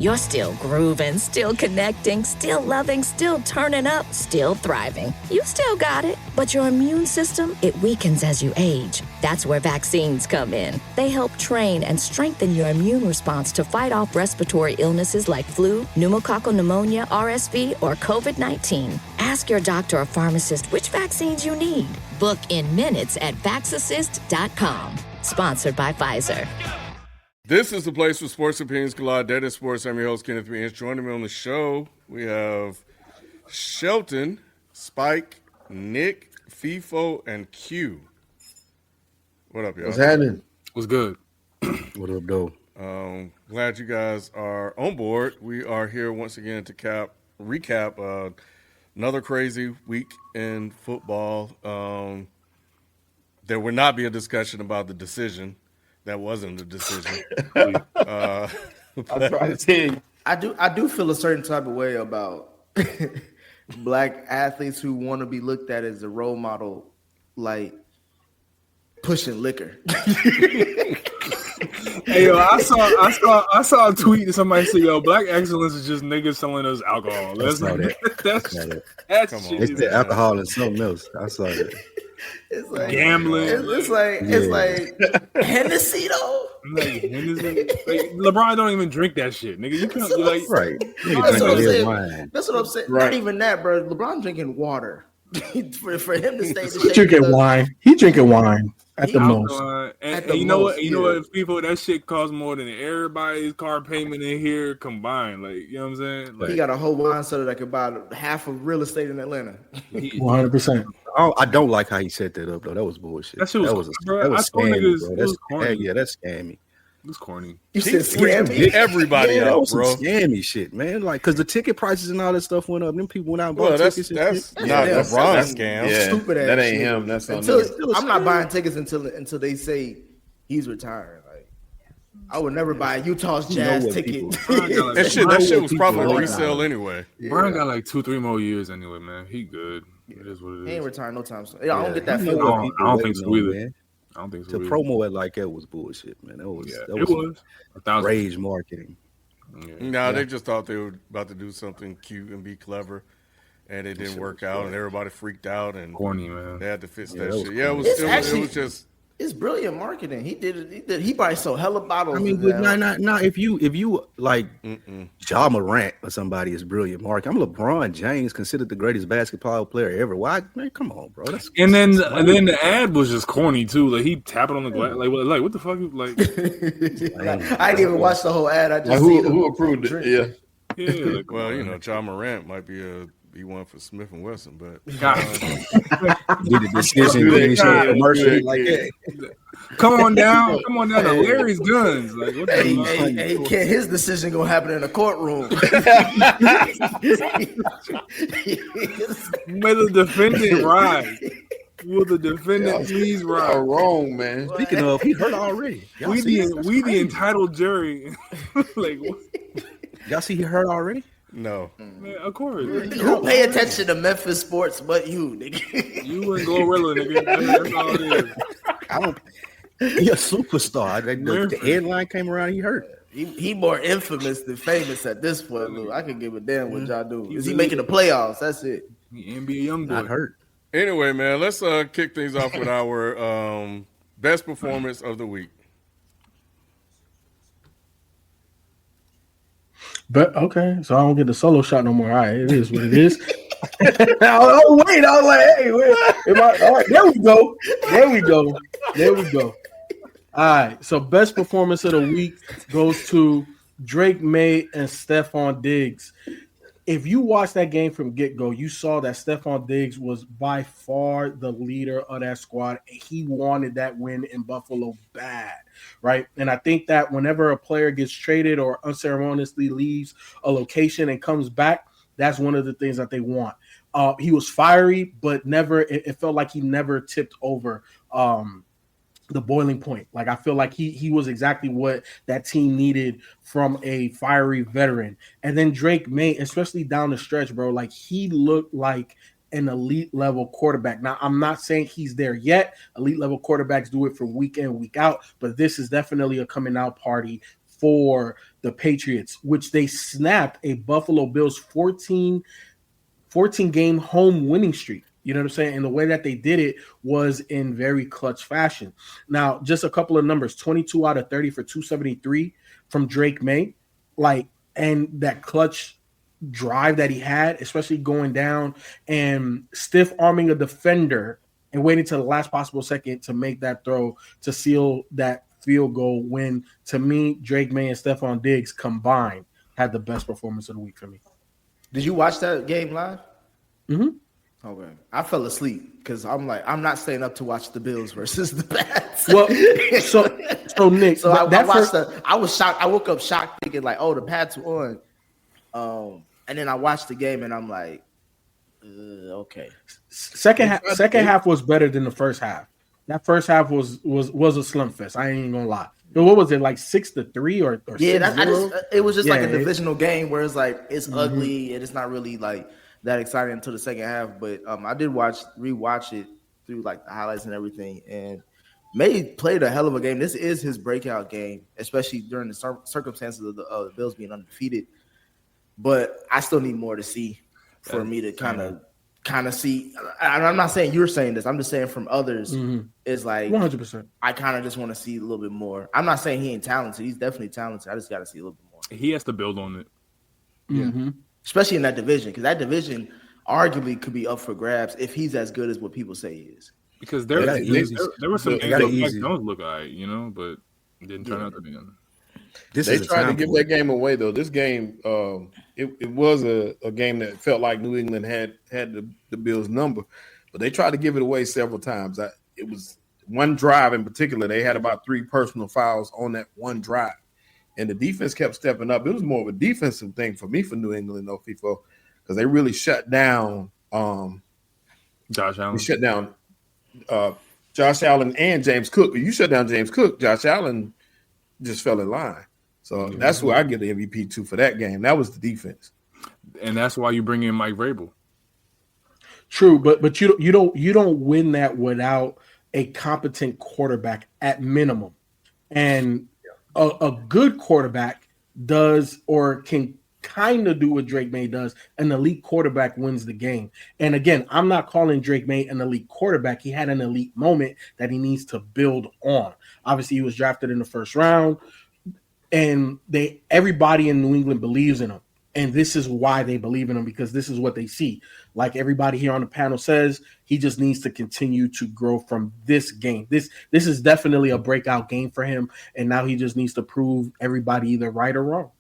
You're still grooving, still connecting, still loving, still turning up, still thriving. You still got it, but your immune system, it weakens as you age. That's where vaccines come in. They help train and strengthen your immune response to fight off respiratory illnesses like flu, pneumococcal pneumonia, RSV, or COVID-19. Ask your doctor or pharmacist which vaccines you need. Book in minutes at vaxassist.com. Sponsored by Pfizer. This is the place where sports opinions collide. That is sports. I'm your host, Kenneth Means. Joining me on the show, we have Shelton, Spike, Nick, FIFO, and Q. What up, y'all? What's happening? What's good? What up, though? Glad you guys are on board. We are here once again to recap another crazy week in football. There will not be a discussion about the decision. That wasn't a decision. I'm trying to tell you. I do feel a certain type of way about black athletes who want to be looked at as a role model, like pushing liquor. Hey, yo, I saw a tweet that somebody said, "Yo, black excellence is just niggas selling us alcohol." That's It's the alcohol and something else. I saw that. It's like gambling. It's like Hennessy though. Like, LeBron don't even drink that shit, nigga. You can't like Right. That's what I'm saying. That's what I'm saying. Right. Not even that, bro. LeBron drinking water for him to stay. He drinking wine. He drinking wine at the most. And you know what? You know what? People, that shit costs more than everybody's car payment in here combined. Like, you know what I'm saying? Like, He got a whole wine cellar that could buy half of real estate in Atlanta. 100%. I don't like how he set that up, though. That was bullshit. That shit was scammy, bro. That's corny. Yeah, that's scammy. It was corny. You said scammy? Everybody that out, was some bro. scammy shit, man. Like, because the ticket prices and all that stuff went up. Them people went out and bought Well, tickets. that's and not shit. LeBron's scam. Yeah, Stupid ass that ain't shit. him. That's on them. I'm not buying tickets until they say he's retiring. Like, I would never buy a Utah's Jazz what ticket. people- That shit was probably on resale anyway. Brian got like 2-3 more years anyway, man. He good. It is what it is. He ain't retiring no time soon. I don't get that You know feeling. what people I don't think so waiting on, either. man. I don't think so. To either. promo it like that was bullshit, man. That was Yeah, that it was 1,000. rage marketing. No, they just thought they were about to do something cute and be clever, and it didn't work out, and everybody freaked out, and Corny, man. they had to fix Yeah, that that was shit. Yeah, it was, It's it actually- was just It's brilliant marketing. He did it. He probably sold hella bottles. I mean, of but that. not if you like Ja Morant or somebody is brilliant marketing. I'm LeBron James, considered the greatest basketball player ever. Why, man? Come on, bro. And then the ad was just corny too. Like, he tapping on the glass. Like what the fuck? Like, I didn't even watch the whole ad. I just Like, seen who him approved drink. it? Yeah. yeah. Like, well, you know, Ja Morant might be one for Smith and Wesson, but God. did the decision to show a commercial like that. Come on down to Larry's Guns. Like, what Hey, the hey, can't his decision gonna happen in a courtroom? May the defendant ride. Will the defendant please Y'all ride? wrong, man. Speaking of, he hurt already. Y'all We see, the entitled jury. Like, what? y'all see he hurt already? no. Man, of course. Who pay attention to Memphis sports but you, nigga? You and Glorilla, nigga. That's all it is. I don't. He a superstar. The headline came around. He hurt. He more infamous than famous at this point, Lou. I can give a damn what y'all do. Is he making the playoffs? That's it. He NBA young boy. Not hurt. Anyway, man, let's kick things off with our best performance of the week. But okay, so I don't get the solo shot no more. All right, it is what it is. Oh wait, I was like, hey, wait, all right, there we go. All right, so best performance of the week goes to Drake May and Stephon Diggs. If you watched that game from get-go, you saw that Stephon Diggs was by far the leader of that squad. He wanted that win in Buffalo bad, right? And I think that whenever a player gets traded or unceremoniously leaves a location and comes back, that's one of the things that they want. He was fiery, but never. It felt like he never tipped over the boiling point. Like, I feel like he was exactly what that team needed from a fiery veteran. And then Drake May, especially down the stretch, bro, like he looked like an elite level quarterback. Now, I'm not saying he's there yet. Elite level quarterbacks do it from week in, week out, but this is definitely a coming out party for the Patriots, which they snapped a Buffalo Bills 14 game home winning streak. You know what I'm saying? And the way that they did it was in very clutch fashion. Now, just a couple of numbers: 22 out of 30 for 273 from Drake May, and that clutch drive that he had, especially going down and stiff arming a defender and waiting to the last possible second to make that throw to seal that field goal. When, to me, Drake May and Stephon Diggs combined had the best performance of the week for me. Did you watch that game live? Mm-hmm. Okay, I fell asleep because I'm not staying up to watch the Bills versus the Pats. Well, so Nick, so I watched I was shocked. I woke up shocked, thinking like, "Oh, the Pats won," and then I watched the game and I'm like, "Okay." Second half was better than the first half. That first half was a slump fest. I ain't even gonna lie. But what was it, like 6-3 or yeah? It was just like a divisional game where it's like it's ugly and it's not really like that exciting until the second half. But I did rewatch it through like the highlights and everything, and May played a hell of a game. This is his breakout game, especially during the circumstances of the Bills being undefeated. But I still need more to see for me to kind of see. And I'm not saying you're saying this. I'm just saying from others, it's like 100%. I kind of just want to see a little bit more. I'm not saying he ain't talented. He's definitely talented. I just got to see a little bit more. He has to build on it. Mm-hmm. Especially in that division, because that division arguably could be up for grabs if he's as good as what people say he is. Because there were some games that Mike Jones look all right, but it didn't turn out to be. They tried to give that game away, though. This game, it was a game that felt like New England had the Bills' number, but they tried to give it away several times. It was one drive in particular. They had about 3 personal fouls on that one drive, and the defense kept stepping up. It was more of a defensive thing for me for New England, though, FIFO, because they really shut down Josh Allen. They shut down Josh Allen and James Cook. But you shut down James Cook, Josh Allen just fell in line. So that's where I get the MVP to for that game. That was the defense, and that's why you bring in Mike Vrabel. True, but you don't win that without a competent quarterback at minimum, and a good quarterback does or can kind of do what Drake May does. An elite quarterback wins the game. And again, I'm not calling Drake May an elite quarterback. He had an elite moment that he needs to build on. Obviously, he was drafted in the first round, and everybody in New England believes in him. And this is why they believe in him, because this is what they see. Like everybody here on the panel says, he just needs to continue to grow from this game. This is definitely a breakout game for him, and now he just needs to prove everybody either right or wrong.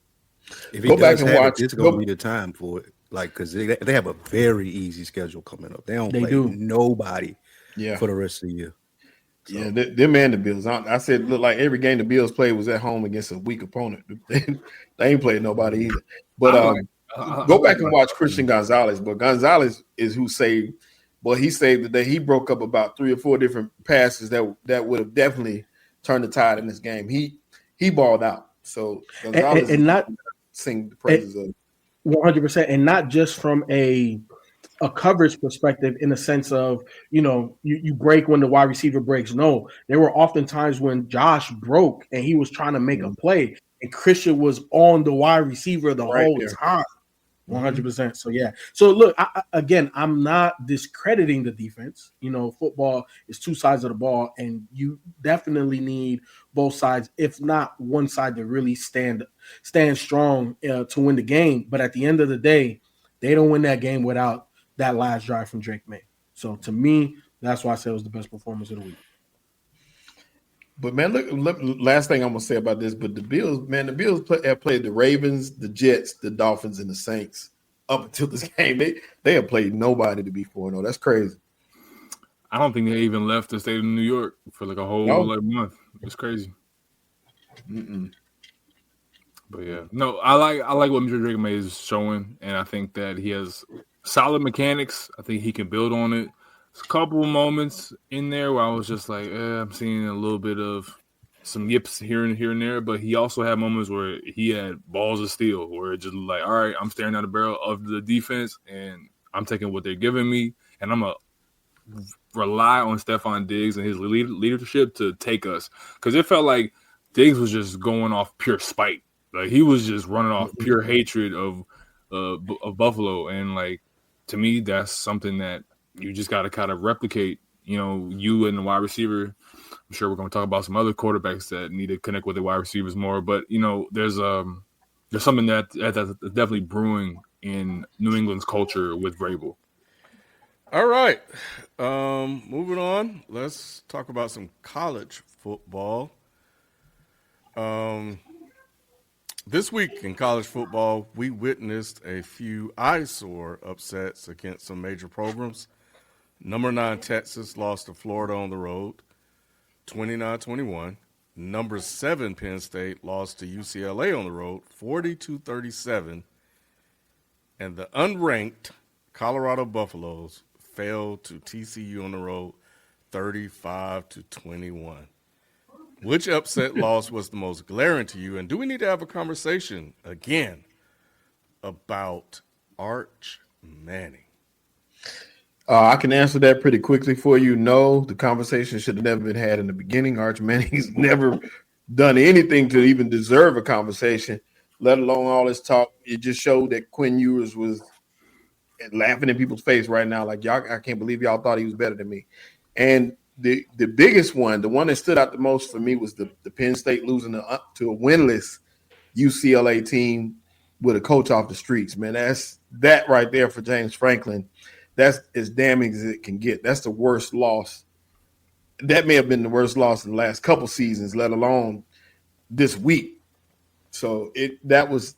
If he go back and watch, it's going to be the time for it. Like, because they have a very easy schedule coming up. They play nobody for the rest of the year. So. Yeah, them and the Bills. I said, look, like every game the Bills played was at home against a weak opponent. They ain't played nobody either. But go back and watch Christian Gonzalez. But Gonzalez is who saved. Well, he saved the day. He broke up about 3 or 4 different passes that would have definitely turned the tide in this game. He balled out. So Gonzalez and not sing the praises of 100%, and not just from a coverage perspective in the sense of, you break when the wide receiver breaks. No, there were often times when Josh broke and he was trying to make a play and Christian was on the wide receiver the whole time. 100%. So, yeah. So, look, I'm not discrediting the defense. Football is 2 sides of the ball, and you definitely need both sides, if not one side, to really stand strong to win the game. But at the end of the day, they don't win that game without that last drive from Drake May. So, to me, that's why I said it was the best performance of the week. But, man, look, last thing I'm going to say about this, but the Bills have played the Ravens, the Jets, the Dolphins, and the Saints up until this game. They have played nobody to be 4-0. That's crazy. I don't think they even left the state of New York for like a whole month. It's crazy. But, yeah. No, I like what Mr. Drake May is showing, and I think that he has solid mechanics. I think he can build on it. There's a couple of moments in there where I was just like, I'm seeing a little bit of some yips here and there, but he also had moments where he had balls of steel, where it's just like, all right, I'm staring at the barrel of the defense, and I'm taking what they're giving me, and I'm going to rely on Stephon Diggs and his leadership to take us. Because it felt like Diggs was just going off pure spite. Like he was just running off pure hatred of Buffalo, and like to me, that's something that you just got to kind of replicate. You know, you and the wide receiver. I'm sure we're going to talk about some other quarterbacks that need to connect with the wide receivers more, but you know, there's something that's definitely brewing in New England's culture with Vrabel. All right, moving on. Let's talk about some college football. This week in college football, we witnessed a few eyesore upsets against some major programs. Number 9 Texas lost to Florida on the road, 29-21. Number 7 Penn State lost to UCLA on the road, 42-37. And the unranked Colorado Buffaloes fell to TCU on the road, 35-21. Which upset loss was the most glaring to you? And do we need to have a conversation again about Arch Manning? I can answer that pretty quickly for you. No, the conversation should have never been had in the beginning. Arch Manning's never done anything to even deserve a conversation, let alone all this talk. It just showed that Quinn Ewers was laughing in people's face right now. Like, y'all, I can't believe y'all thought he was better than me. And the biggest one, the one that stood out the most for me was the Penn State losing to a winless UCLA team with a coach off the streets. Man, that right there for James Franklin. That's as damning as it can get. That's the worst loss. That may have been the worst loss in the last couple seasons, let alone this week. So that was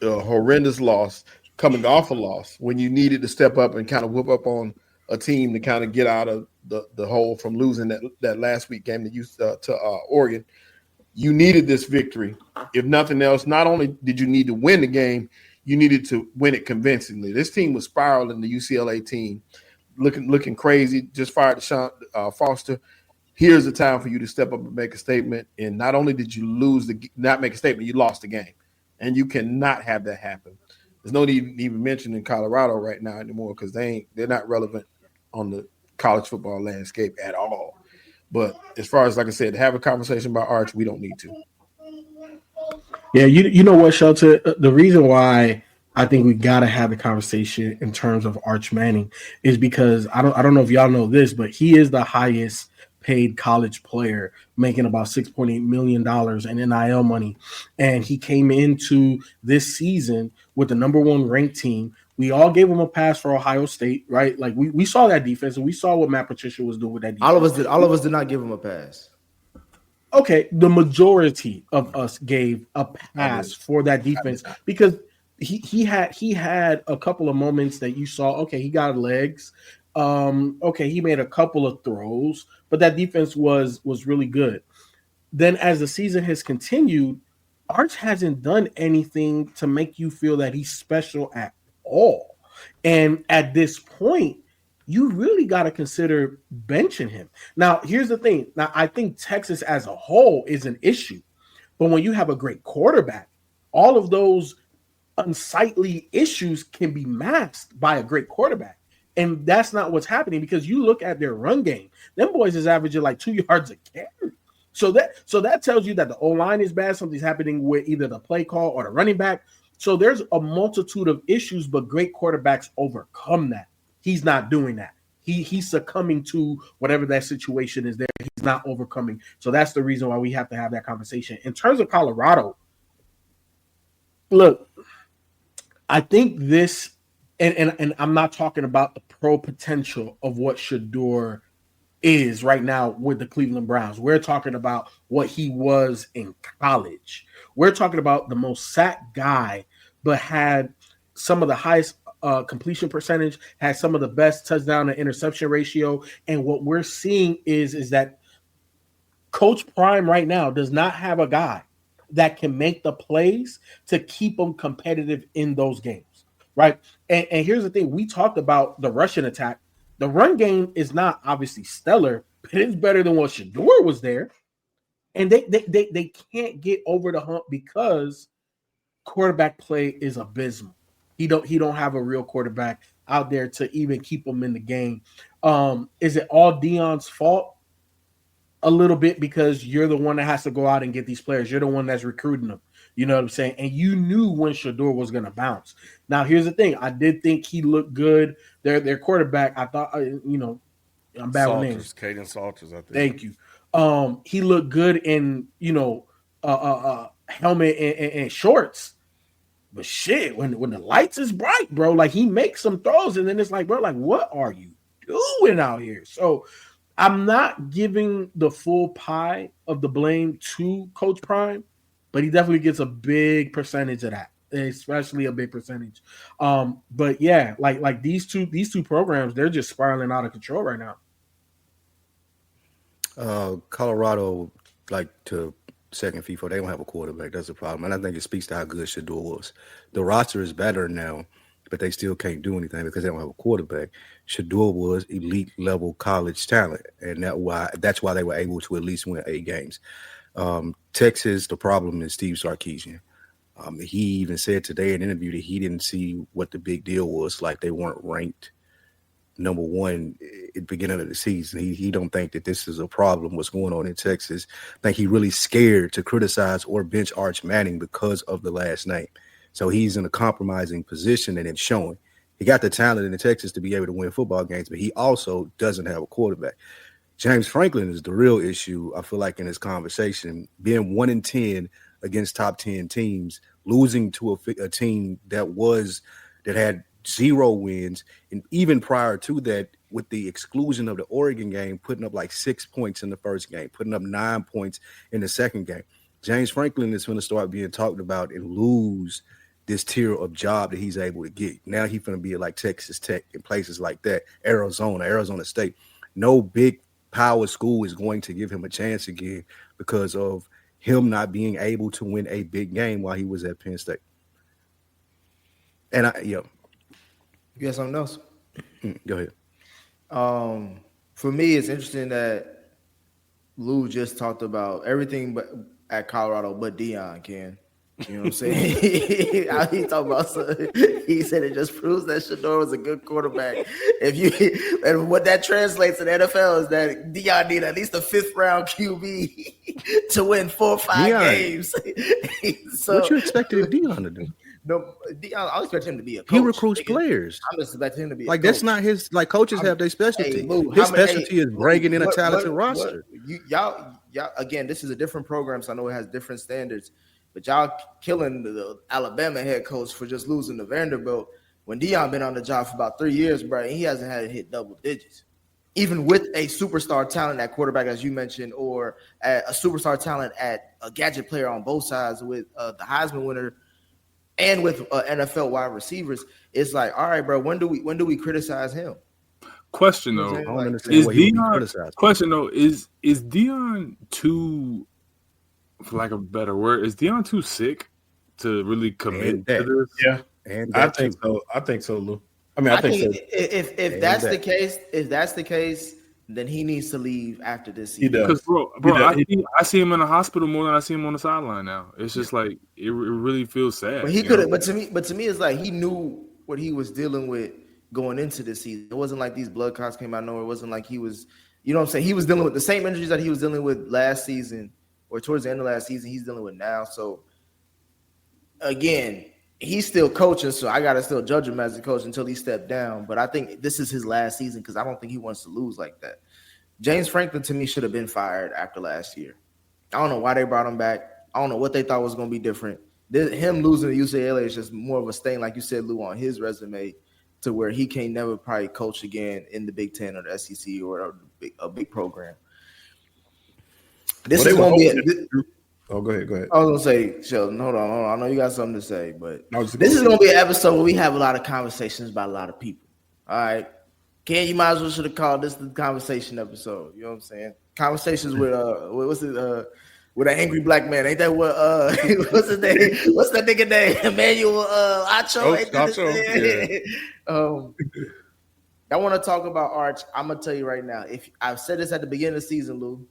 a horrendous loss, coming off a loss when you needed to step up and kind of whoop up on a team to kind of get out of the hole from losing that last week game to Oregon. You needed this victory. If nothing else, not only did you need to win the game, you needed to win it convincingly. This team was spiraling, the UCLA team, looking crazy, just fired Deshaun Foster. Here's the time for you to step up and make a statement. And not only did you not make a statement, you lost the game. And you cannot have that happen. There's no need to even mention in Colorado right now anymore because they're not relevant on the college football landscape at all. But as far as, like I said, to have a conversation about Arch, we don't need to. Yeah, you know what, Shelter? The reason why I think we got to have a conversation in terms of Arch Manning is because I don't know if y'all know this, but he is the highest paid college player, making about $6.8 million in NIL money. And he came into this season with the number 1 ranked team. We all gave him a pass for Ohio State, right? Like we saw that defense, and we saw what Matt Patricia was doing with that defense. All of us did not give him a pass. Okay, the majority of us gave a pass for that defense because he had a couple of moments that you saw. Okay, he got legs. Okay, he made a couple of throws, but that defense was really good. Then as the season has continued, Arch hasn't done anything to make you feel that he's special at all. And at this point, you really got to consider benching him. Now, here's the thing. Now, I think Texas as a whole is an issue. But when you have a great quarterback, all of those unsightly issues can be masked by a great quarterback. And that's not what's happening because you look at their run game. Them boys is averaging like 2 yards a carry. So that tells you that the O-line is bad. Something's happening with either the play call or the running back. So there's a multitude of issues, but great quarterbacks overcome that. He's not doing that. He's succumbing to whatever that situation is there. He's not overcoming. So that's the reason why we have to have that conversation. In terms of Colorado, look, I think this, and I'm not talking about the pro potential of what Shedeur is right now with the Cleveland Browns. We're talking about what he was in college. We're talking about the most sacked guy, but had some of the highest completion percentage, had some of the best touchdown to interception ratio. And what we're seeing is that Coach Prime right now does not have a guy that can make the plays to keep them competitive in those games, right? And here's the thing. We talked about the rushing attack. The run game is not obviously stellar, but it's better than what Shedeur was there. And they can't get over the hump because quarterback play is abysmal. He don't have a real quarterback out there to even keep him in the game. Is it all Deion's fault? a little bit because you're the one that has to go out and get these players. You're the one that's recruiting them. You know what I'm saying? And you knew when Shedeur was going to bounce. Now, here's the thing. I did think he looked good. Their quarterback, I thought, I'm bad with names. Caden Salters, I think. Thank you. He looked good in, helmet and shorts. But shit, when the lights is bright, bro, like he makes some throws and then it's like, bro, like what are you doing out here? So I'm not giving the full pie of the blame to Coach Prime, but he definitely gets a big percentage of that, especially a big percentage. But yeah, like these two programs, they're just spiraling out of control right now. Colorado, like to second FIFO, they don't have a quarterback. That's a problem. And I think it speaks to how good Shedeur was. The roster is better now, but they still can't do anything because they don't have a quarterback. Shedeur was elite level college talent, and that's why they were able to at least win 8 games. Texas, the problem is Steve Sarkisian. He even said today in an interview that he didn't see what the big deal was. Like they weren't ranked number 1 at the beginning of the season. He don't think that this is a problem, what's going on in Texas. I think he really scared to criticize or bench Arch Manning because of the last name. So he's in a compromising position, and it's showing. He got the talent in Texas to be able to win football games, but he also doesn't have a quarterback. James Franklin is the real issue, I feel like, in this conversation. Being 1-10 against top 10 teams, losing to a team that had 0 wins, and even prior to that, with the exclusion of the Oregon game, putting up like 6 points in the first game, putting up 9 points in the second game. James Franklin is going to start being talked about and lose this tier of job that he's able to get. Now he's going to be like Texas Tech and places like that, Arizona State. No big power school is going to give him a chance again because of him not being able to win a big game while he was at Penn State. And You got something else? Go ahead. For me, it's interesting that Lou just talked about everything but at Colorado but Deion, Ken. You know what I'm saying? He talked about he said it just proves that Shedeur was a good quarterback. And what that translates in the NFL is that Deion need at least a 5th round QB to win 4 or 5 games. So, what you expected Deion to do? No, I expect him to be a coach. He recruits players. I'm just expecting him to be like a coach. that's not his. Like coaches have their specialty. His specialty is bringing in a talented roster. Y'all, again, this is a different program, so I know it has different standards. But y'all killing the Alabama head coach for just losing to Vanderbilt when Deion been on the job for about 3 years, bro. And he hasn't had it hit double digits, even with a superstar talent at quarterback, as you mentioned, or a superstar talent at a gadget player on both sides with the Heisman winner. And with NFL wide receivers, it's like, all right, bro. When do we criticize him? Question though, is Deion too, for lack of a better word, is Deion too sick to really commit to this? Yeah, and I think so. I think so, Lou. I think so. If that's the case, then he needs to leave after this season. Because, bro, I see him in the hospital more than I see him on the sideline now. It's just like it really feels sad. But he could have. But to me, it's like he knew what he was dealing with going into this season. It wasn't like these blood clots came out of nowhere. It wasn't like he was, you know what I'm saying? He was dealing with the same injuries that he was dealing with last season or towards the end of last season. He's dealing with now. So again, he's still coaching, so I got to still judge him as a coach until he stepped down. But I think this is his last season because I don't think he wants to lose like that. James Franklin, to me, should have been fired after last year. I don't know why they brought him back. I don't know what they thought was going to be different. Him losing to UCLA is just more of a stain, like you said, Lou, on his resume to where he can't never probably coach again in the Big Ten or the SEC or a big program. This is going to be go ahead. I was going to say, Sheldon, hold on. I know you got something to say, but this is going to be an episode where we have a lot of conversations about a lot of people. All right. Ken, you might as well should have called this the conversation episode. You know what I'm saying? Conversations with with an angry black man. Ain't that what what's his name? What's that nigga name? Emmanuel Acho. I want to talk about Arch. I'm gonna tell you right now. If I've said this at the beginning of the season, Lou,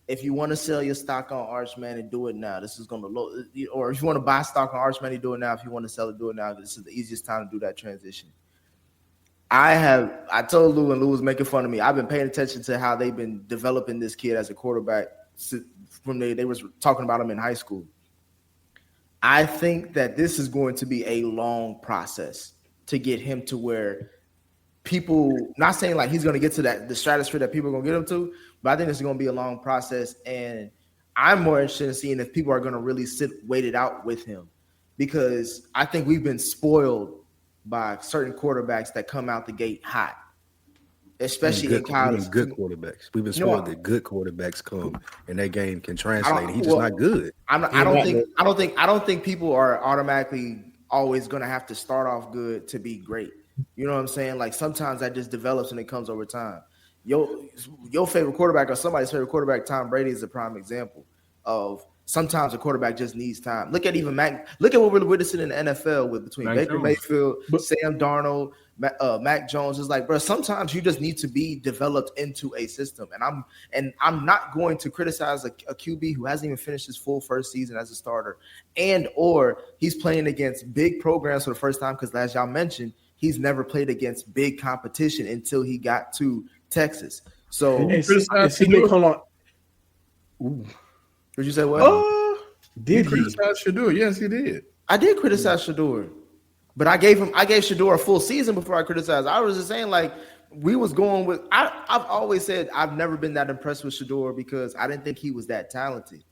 if you want to sell your stock on Arch Manning, do it now. This is gonna or if you want to buy stock on Arch Manning, do it now. If you want to sell it, do it now. This is the easiest time to do that transition. I told Lou, and Lou was making fun of me. I've been paying attention to how they've been developing this kid as a quarterback from they was talking about him in high school. I think that this is going to be a long process to get him to where people, not saying like he's going to get to the stratosphere that people are going to get him to, but I think it's going to be a long process. And I'm more interested in seeing if people are going to really wait it out with him, because I think we've been spoiled by certain quarterbacks that come out the gate hot, especially in college. Good quarterbacks. We've been spoiled that good quarterbacks come and that game can translate. He's just not good. I don't think people are automatically always going to have to start off good to be great. You know what I'm saying? Like sometimes that just develops and it comes over time. Your favorite quarterback or somebody's favorite quarterback, Tom Brady, is a prime example of sometimes a quarterback just needs time. Look at even Mac. Look at what we're witnessing in the NFL with between Baker Mayfield, Sam Darnold, Mac Jones. It's like, bro, sometimes you just need to be developed into a system. And I'm not going to criticize a QB who hasn't even finished his full first season as a starter, or he's playing against big programs for the first time, because as y'all mentioned, he's never played against big competition until he got to Texas. So, hold on. Ooh. Did you say what? Did he criticize Shedeur? Yes, he did. I did criticize Shedeur, but I gave Shedeur a full season before I criticized. I was just saying, like, we was going with. I've always said I've never been that impressed with Shedeur because I didn't think he was that talented.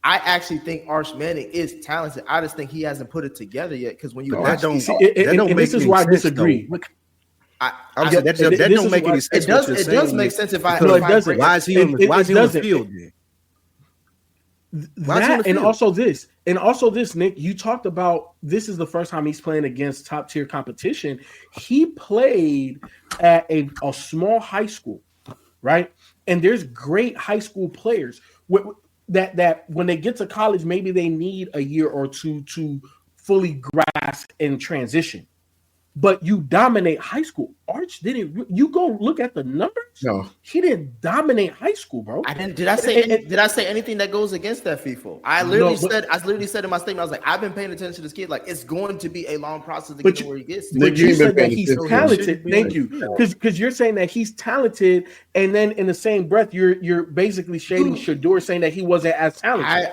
I actually think Arch Manning is talented. I just think he hasn't put it together yet. Because when you this is why I disagree. That don't make any sense. It does make sense if I. No, it doesn't. Why is he on the field then? And also this, Nick, you talked about this is the first time he's playing against top tier competition. He played at a small high school, right? And there's great high school players that when they get to college, maybe they need a year or two to fully grasp and transition. But you dominate high school. Arch didn't. You go look at the numbers. No, he didn't dominate high school, bro. I didn't. Did I say anything that goes against that, FIFO? I literally said in my statement, I was like, I've been paying attention to this kid. Like, it's going to be a long process to get to where he gets to. But you said that he's talented. Thank you, because you're saying that he's talented, and then in the same breath, you're basically shading Shedeur, saying that he wasn't as talented.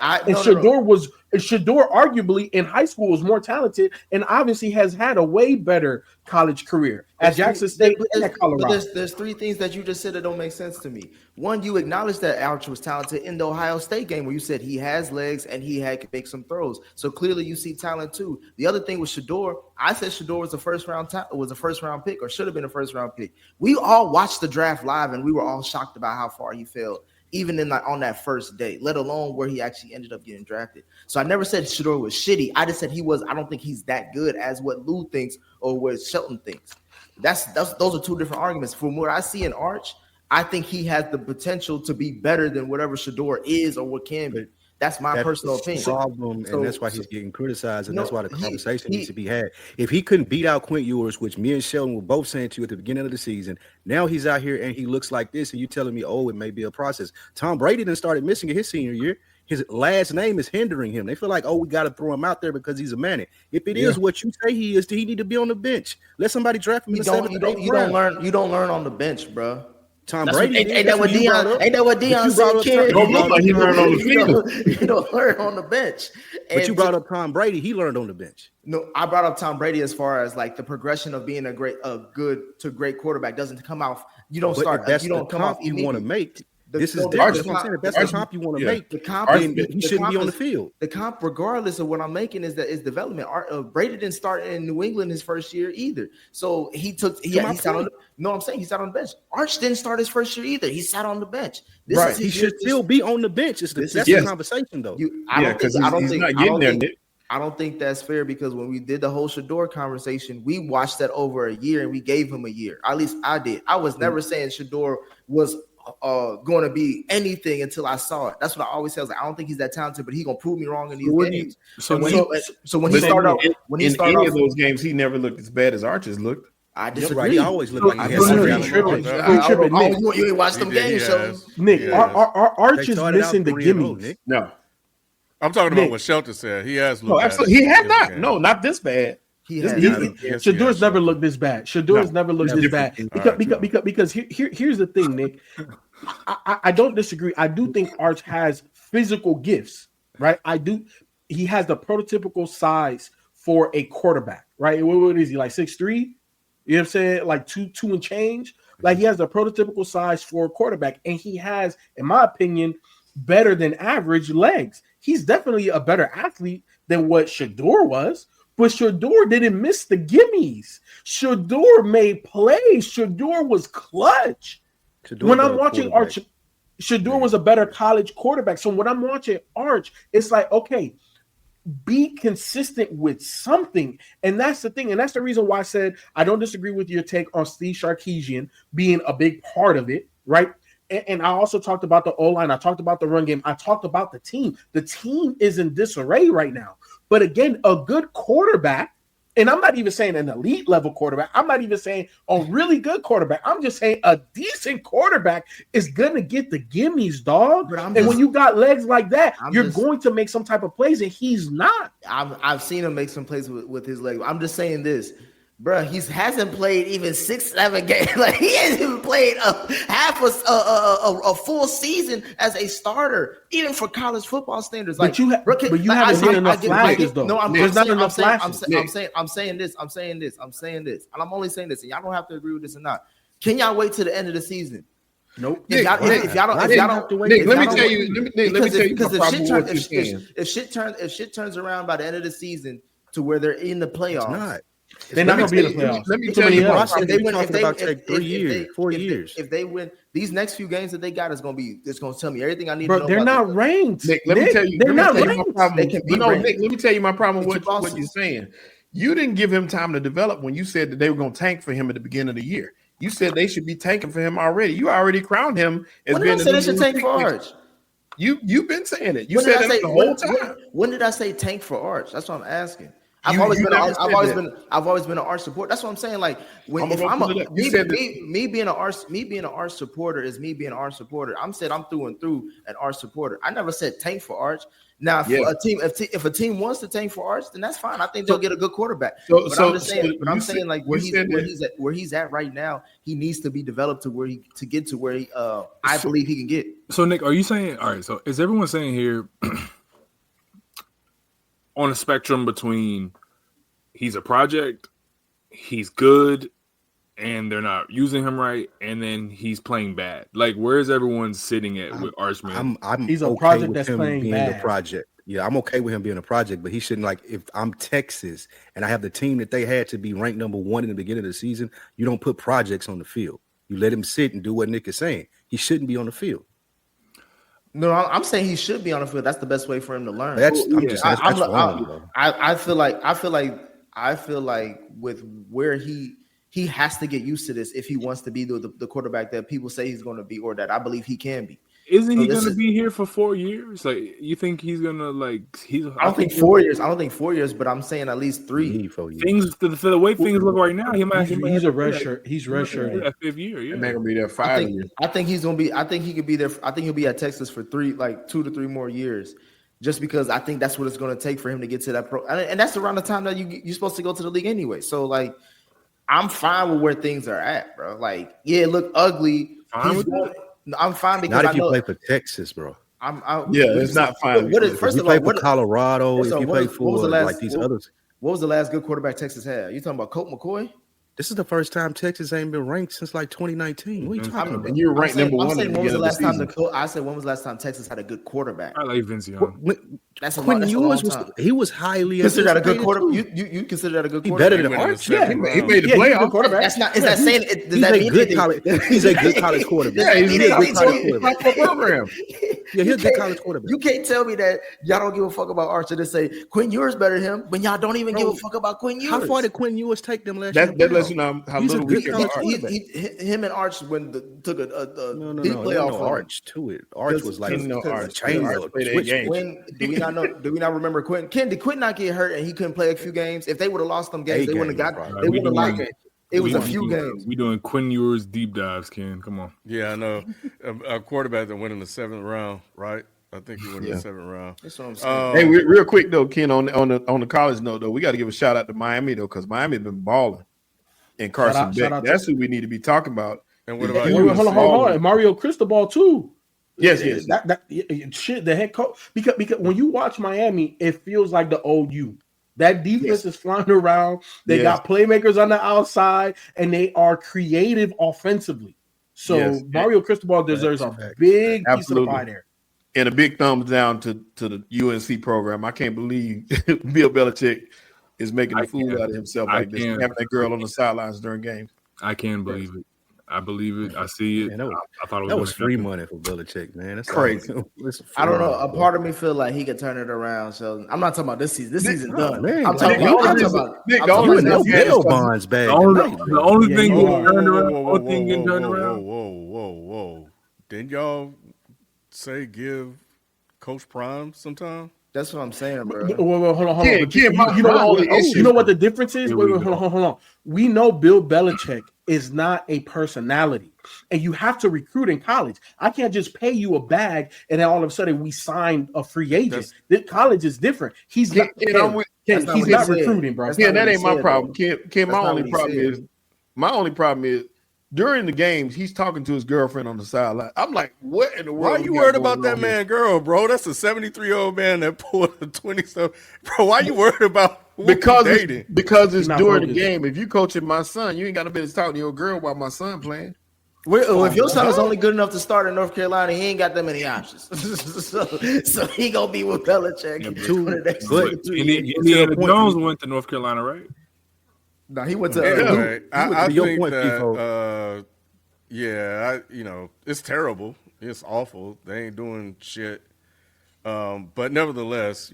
Shedeur arguably in high school was more talented and obviously has had a way better college career at Jackson State and at Colorado. But there's three things that you just said that don't make sense to me. One, you acknowledged that Arch was talented in the Ohio State game where you said he has legs and he can make some throws. So clearly you see talent too. The other thing with Shedeur, I said Shedeur was a first round pick or should have been a first round pick. We all watched the draft live and we were all shocked about how far he fell, even on that first day, let alone where he actually ended up getting drafted. So I never said Shedeur was shitty. I just said I don't think he's that good as what Lou thinks or what Shelton thinks. Those are two different arguments. From what I see in Arch, I think he has the potential to be better than whatever Shedeur is or what can be. That's my personal opinion. Problem, and that's why he's getting criticized, and that's why the conversation needs to be had. If he couldn't beat out Quint Ewers, which me and Sheldon were both saying to you at the beginning of the season, now he's out here and he looks like this, and you telling me, oh, it may be a process. Tom Brady then started missing in his senior year. His last name is hindering him. They feel like, oh, we got to throw him out there because he's a Manning. If it is what you say he is, he need to be on the bench. Let somebody draft him. You don't learn on the bench, bro. Tom Brady ain't that what Deion said, kid? You don't learn on the bench. But you brought up Tom Brady. He learned on the bench. No, I brought up Tom Brady as far as like the progression of being a good to great quarterback doesn't come off. You don't start. That's you don't the come off. You want to make. This is different. That's the comp you want to make. The comp, he shouldn't be on the field. The comp, regardless of what I'm making, is development. Brady didn't start in New England his first year either. So he sat on. I'm saying he sat on the bench. Arch didn't start his first year either. He sat on the bench. He should still be on the bench. That's the conversation, though. I don't think that's fair because when we did the whole Shedeur conversation, we watched that over a year and we gave him a year. At least I did. I was never saying Shedeur was going to be anything until I saw it. That's what I always say. I was like, I don't think he's that talented, but he's going to prove me wrong in these games. When he started any of those games, he never looked as bad as Arches looked. I disagree. Right. He always looked like he had you ain't watched them games, so Nick, Arch is missing the gimmies. No. I'm talking about what Shelton said. He has looked. No, absolutely. He has not. No, not this bad. Shador's never looked this bad. Shador's never looked this bad. Because here's the thing, Nick. I don't disagree. I do think Arch has physical gifts, right? He has the prototypical size for a quarterback, right? What is he, like 6'3"? You know what I'm saying? Like two and change. Like, he has the prototypical size for a quarterback, and he has, in my opinion, better than average legs. He's definitely a better athlete than what Shador was, but Shador didn't miss the gimmies. Shador made plays. Shador was clutch. When I'm watching Arch, Shador was a better college quarterback. So when I'm watching Arch, it's like, okay, be consistent with something. And that's the thing. And that's the reason why I said I don't disagree with your take on Steve Sarkisian being a big part of it, right? And I also talked about the O-line. I talked about the run game. I talked about the team. The team is in disarray right now. But again, a good quarterback, and I'm not even saying an elite level quarterback. I'm not even saying a really good quarterback. I'm just saying a decent quarterback is going to get the gimmies, dog. And when you got legs like that, you're going to make some type of plays, and he's not. I've seen him make some plays with his legs. I'm just saying this. Bro, he hasn't played even 6-7 games. Like, he hasn't even played a full season as a starter, even for college football standards. Like, but you haven't seen enough flashes, though. No, there's not enough flashes. I'm saying this, and I'm only saying this, and y'all don't have to agree with this or not. Can y'all wait till the end of the season? Nope. If y'all don't, Nick, let me tell you the problem with what you're saying. If shit turns around by the end of the season to where they're in the playoffs. They're not going to be in the playoffs. Let me tell you, take 3 years, 4 years. If they win these next few games that they got, it's going to tell me everything I need to know. They're not ranked. Nick, let me tell you. They're not ranked. Nick, let me tell you my problem with what you're saying. You didn't give him time to develop when you said that they were going to tank for him at the beginning of the year. You said they should be tanking for him already. You already crowned him as being the should tank for Arch. You've been saying it. You said it the whole time. When did I say tank for Arch? That's what I'm asking. I've always been an Arch supporter. That's what I'm saying. Like, me being an Arch supporter is me being an Arch supporter. I'm through and through an Arch supporter. I never said tank for Arch. Now, if a team wants to tank for Arch, then that's fine. I think they'll get a good quarterback. I'm saying like where he's at right now, he needs to be developed to where I believe he can get. So, Nick, are you saying, all right? So, is everyone saying here? On a spectrum between he's a project, he's good, and they're not using him right, and then he's playing bad. Like, where's everyone sitting at with Archman? He's a project that's playing bad. Project. Yeah, I'm okay with him being a project, but he shouldn't, like, if I'm Texas and I have the team that they had to be ranked number 1 in the beginning of the season, you don't put projects on the field. You let him sit and do what Nick is saying. He shouldn't be on the field. No, I'm saying he should be on the field. That's the best way for him to learn. I feel like with where he has to get used to this if he wants to be the quarterback that people say he's going to be, or that I believe he can be. Isn't he going to be here for 4 years? Like, you think he's going to I don't think 4 years. I don't think 4 years, but I'm saying at least 3. Things for the way things look right now, he might. He's a red shirt. He's red shirt. Yeah, 5th year. Yeah, he's going to be there 5 years. I think he's going to be. I think he could be there. I think he'll be at Texas for 2 to 3 more years, just because I think that's what it's going to take for him to get to that pro. And that's around the time that you're supposed to go to the league anyway. So, like, I'm fine with where things are at, bro. Like, yeah, it looked ugly. I'm fine because not if you play for Texas, bro. It's not fine. First of all, for Colorado, if you play for like these others. What was the last good quarterback Texas had? You talking about Colt McCoy? This is the first time Texas ain't been ranked since like 2019. What are you talking about? And you're ranked number 1. When was the last time Texas had a good quarterback? I like Vince Young. That's a long time. He was highly considered that a good quarterback. You consider that a good quarterback? Better than Arch. Yeah, he made the playoff. Quarterback. That's not. Is that saying? Does that mean he's a good college quarterback? Yeah, he's a good college quarterback. Program. Yeah, he's a good college quarterback. You can't tell me that y'all don't give a fuck about Arch and just say Quinn Ewers better than him when y'all don't even give a fuck about Quinn Ewers. How far did Quinn Ewers take them last year? That lets you know how little we care about Arch. Him and Arch took a deep playoff Arch to it. Arch was like a chain When do we not know? Do we not remember Quinn? Did Quinn not get hurt and he couldn't play a few games? If they would have lost them games, they wouldn't have got. They wouldn't have liked it. It was a few games. We doing Quinn Ewers deep dives, Ken. Come on. Yeah, I know. A quarterback that went in the 7th round, right? I think he went in the 7th round. That's what I'm saying. Hey, real quick though, Ken, on the college note though, we got to give a shout out to Miami though, because Miami's been balling. And Carson Beck, that's who we need to be talking about. And what about hold on. And Mario Cristobal too. Yes. Shit, the head coach. Because when you watch Miami, it feels like the old you. That defense is flying around. They got playmakers on the outside, and they are creative offensively. So Mario Cristobal deserves a big piece of the pie there. And a big thumbs down to the UNC program. I can't believe Bill Belichick is making a fool out of himself like this, having that girl on the sidelines during games. I can't believe it. I believe it. I see it. Man, I thought that was free money for Belichick, man. That's crazy. I don't know. A part of me feel like he could turn it around. So I'm not talking about this season. This season done. Man, I'm talking about bail bonds bag. The only thing getting turned around. Whoa. Didn't y'all say give Coach Prime some time? That's what I'm saying, bro. Hold on. You know what the difference is? Wait, hold on. We know Bill Belichick is not a personality, and you have to recruit in college. I can't just pay you a bag and then all of a sudden we sign a free agent. College is different. He's not recruiting, bro. Yeah, that ain't my problem. Ken, my only problem is during the games, he's talking to his girlfriend on the sideline. I'm like, what in the world? Why are you worried about that man, girl, bro? That's a 73-year-old man that pulled a 20-something. Bro, why are you worried about because it's during the game. If you coaching my son, you ain't got no business talking to your girl while my son playing. Well, if your son is only good enough to start in North Carolina, he ain't got that many options. so he gonna be with Belichick. Indiana Jones went to North Carolina, right? No, he went to. Anyway, I think that. It's terrible. It's awful. They ain't doing shit. But nevertheless,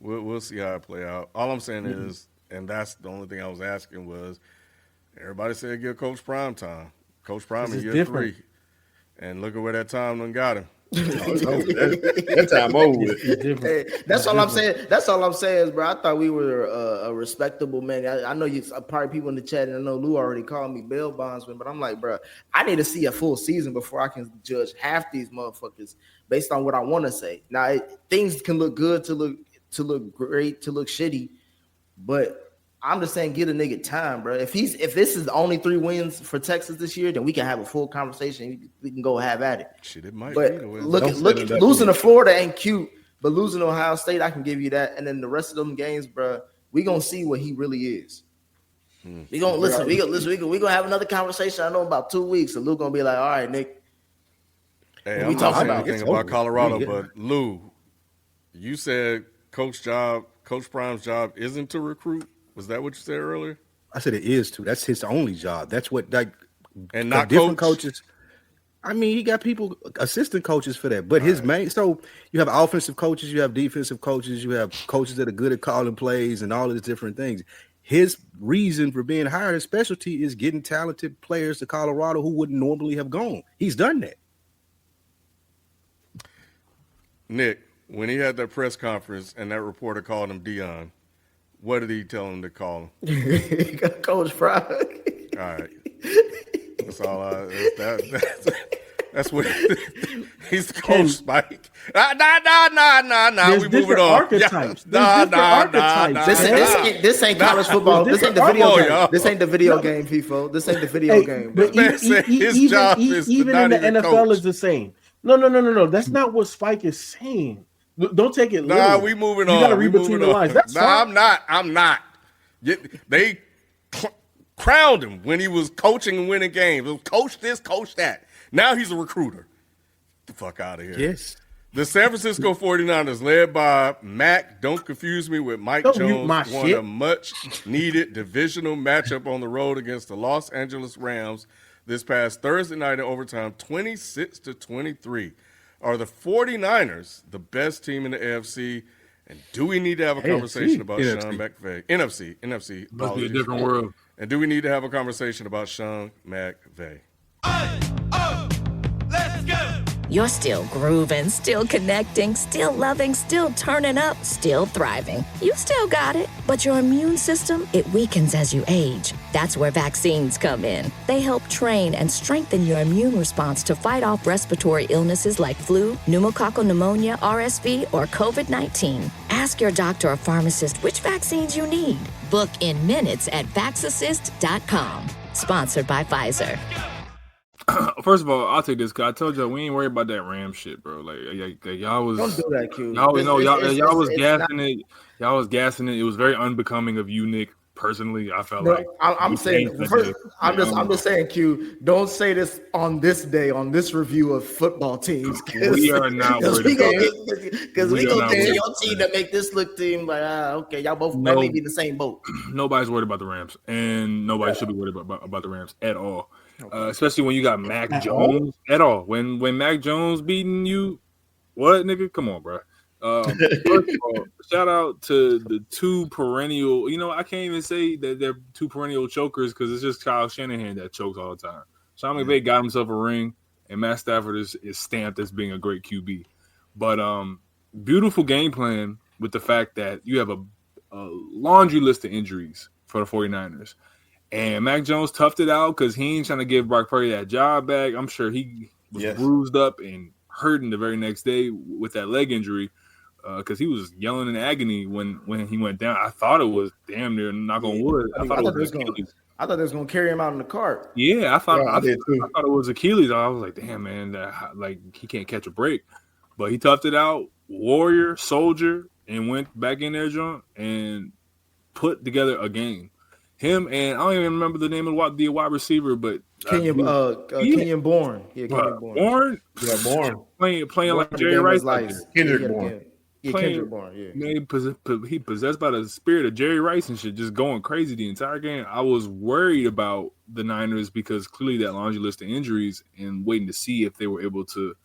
we'll see how it play out. All I'm saying is, and that's the only thing I was asking was, everybody said give Coach Prime time. Coach Prime in year 3, and look at where that time done got him. That time over with. Hey, that's all I'm saying. That's all I'm saying is, bro. I thought we were a respectable man. I know you probably people in the chat, and I know Lou already called me bail bondsman, but I'm like, bro, I need to see a full season before I can judge half these motherfuckers based on what I want to say. Now, things can look good to look great to look shitty, but I'm just saying, get a nigga time, bro. If this is the only 3 wins for Texas this year, then we can have a full conversation. We can go have at it. Shit, it might but be. Look, losing to Florida ain't cute, but losing to Ohio State, I can give you that. And then the rest of them games, bro, we gonna see what he really is. We gonna listen. We gonna have another conversation. I know about 2 weeks, and Lou gonna be like, "All right, Nick." Hey, I'm not saying anything about Colorado, but Lou, you said Coach Prime's job isn't to recruit. Was that what you said earlier? I said it is too. That's his only job. That's what and not different coaches. I mean, he got people, assistant coaches for that. But his main, so you have offensive coaches, you have defensive coaches, you have coaches that are good at calling plays and all of these different things. His reason for being hired as specialty is getting talented players to Colorado who wouldn't normally have gone. He's done that. Nick, when he had that press conference and that reporter called him Dion, what did he tell him to call him? Coach Prime. All right. That's all that's what he's Coach Spike. Nah. We moving on. Archetypes. Nah. This ain't college football. This ain't the video game. This ain't the video game, FIFO. This ain't the video game. But his job is even in the NFL is the same. No. That's not what Spike is saying. Don't take it literally. Nah, we moving on. You got to read between the lines. That's fine. I'm not. They crowned him when he was coaching and winning games. It was coach this, coach that. Now he's a recruiter. Get the fuck out of here. Yes. The San Francisco 49ers, led by Mac, don't confuse me with Mike Jones, won a much-needed divisional matchup on the road against the Los Angeles Rams this past Thursday night in overtime, 26-23. Are the 49ers the best team in the AFC? And do we need to have a conversation about Sean McVay? NFC. Must be a different world. And do we need to have a conversation about Sean McVay? Let's go. You're still grooving, still connecting, still loving, still turning up, still thriving. You still got it, but your immune system, it weakens as you age. That's where vaccines come in. They help train and strengthen your immune response to fight off respiratory illnesses like flu, pneumococcal pneumonia, RSV, or COVID-19. Ask your doctor or pharmacist which vaccines you need. Book in minutes at vaxassist.com. Sponsored by Pfizer. First of all, I'll take this, cause I told y'all we ain't worried about that Ram shit, bro. Like y'all was don't do that, Q. Y'all was gassing it. Y'all was gassing it. It was very unbecoming of you, Nick. Personally, I felt like I'm just saying, Q. Don't say this on this day on this review of football teams. We are not worried because we gonna get your team to make this look team like okay, y'all both may be in the same boat. Nobody's worried about the Rams, and nobody should be worried about the Rams at all. Especially when you got Mac Jones at all. When Mac Jones beating you, what nigga? Come on, bro. First of all, shout out to the two perennial. I can't even say that they're two perennial chokers because it's just Kyle Shanahan that chokes all the time. Sean McVay got himself a ring, and Matt Stafford is stamped as being a great QB. But beautiful game plan with the fact that you have a laundry list of injuries for the 49ers. And Mac Jones toughed it out because he ain't trying to give Brock Purdy that job back. I'm sure he was bruised up and hurting the very next day with that leg injury because he was yelling in agony when he went down. I thought it was damn near knock on wood. I thought it was Achilles. I thought they was going to carry him out in the cart. Yeah, I thought it was Achilles. I was like, damn, man, he can't catch a break. But he toughed it out, warrior, soldier, and went back in there, John, and put together a game. Him and I don't even remember the name of the wide receiver, but Kenyon Bourne. Yeah, Kenyon Bourne. Yeah, Bourne. Playing like Jerry Rice. Kendrick Bourne. Yeah, Kendrick Bourne. Yeah. Man, he possessed by the spirit of Jerry Rice and shit, just going crazy the entire game. I was worried about the Niners because clearly that laundry list of injuries and waiting to see if they were able to,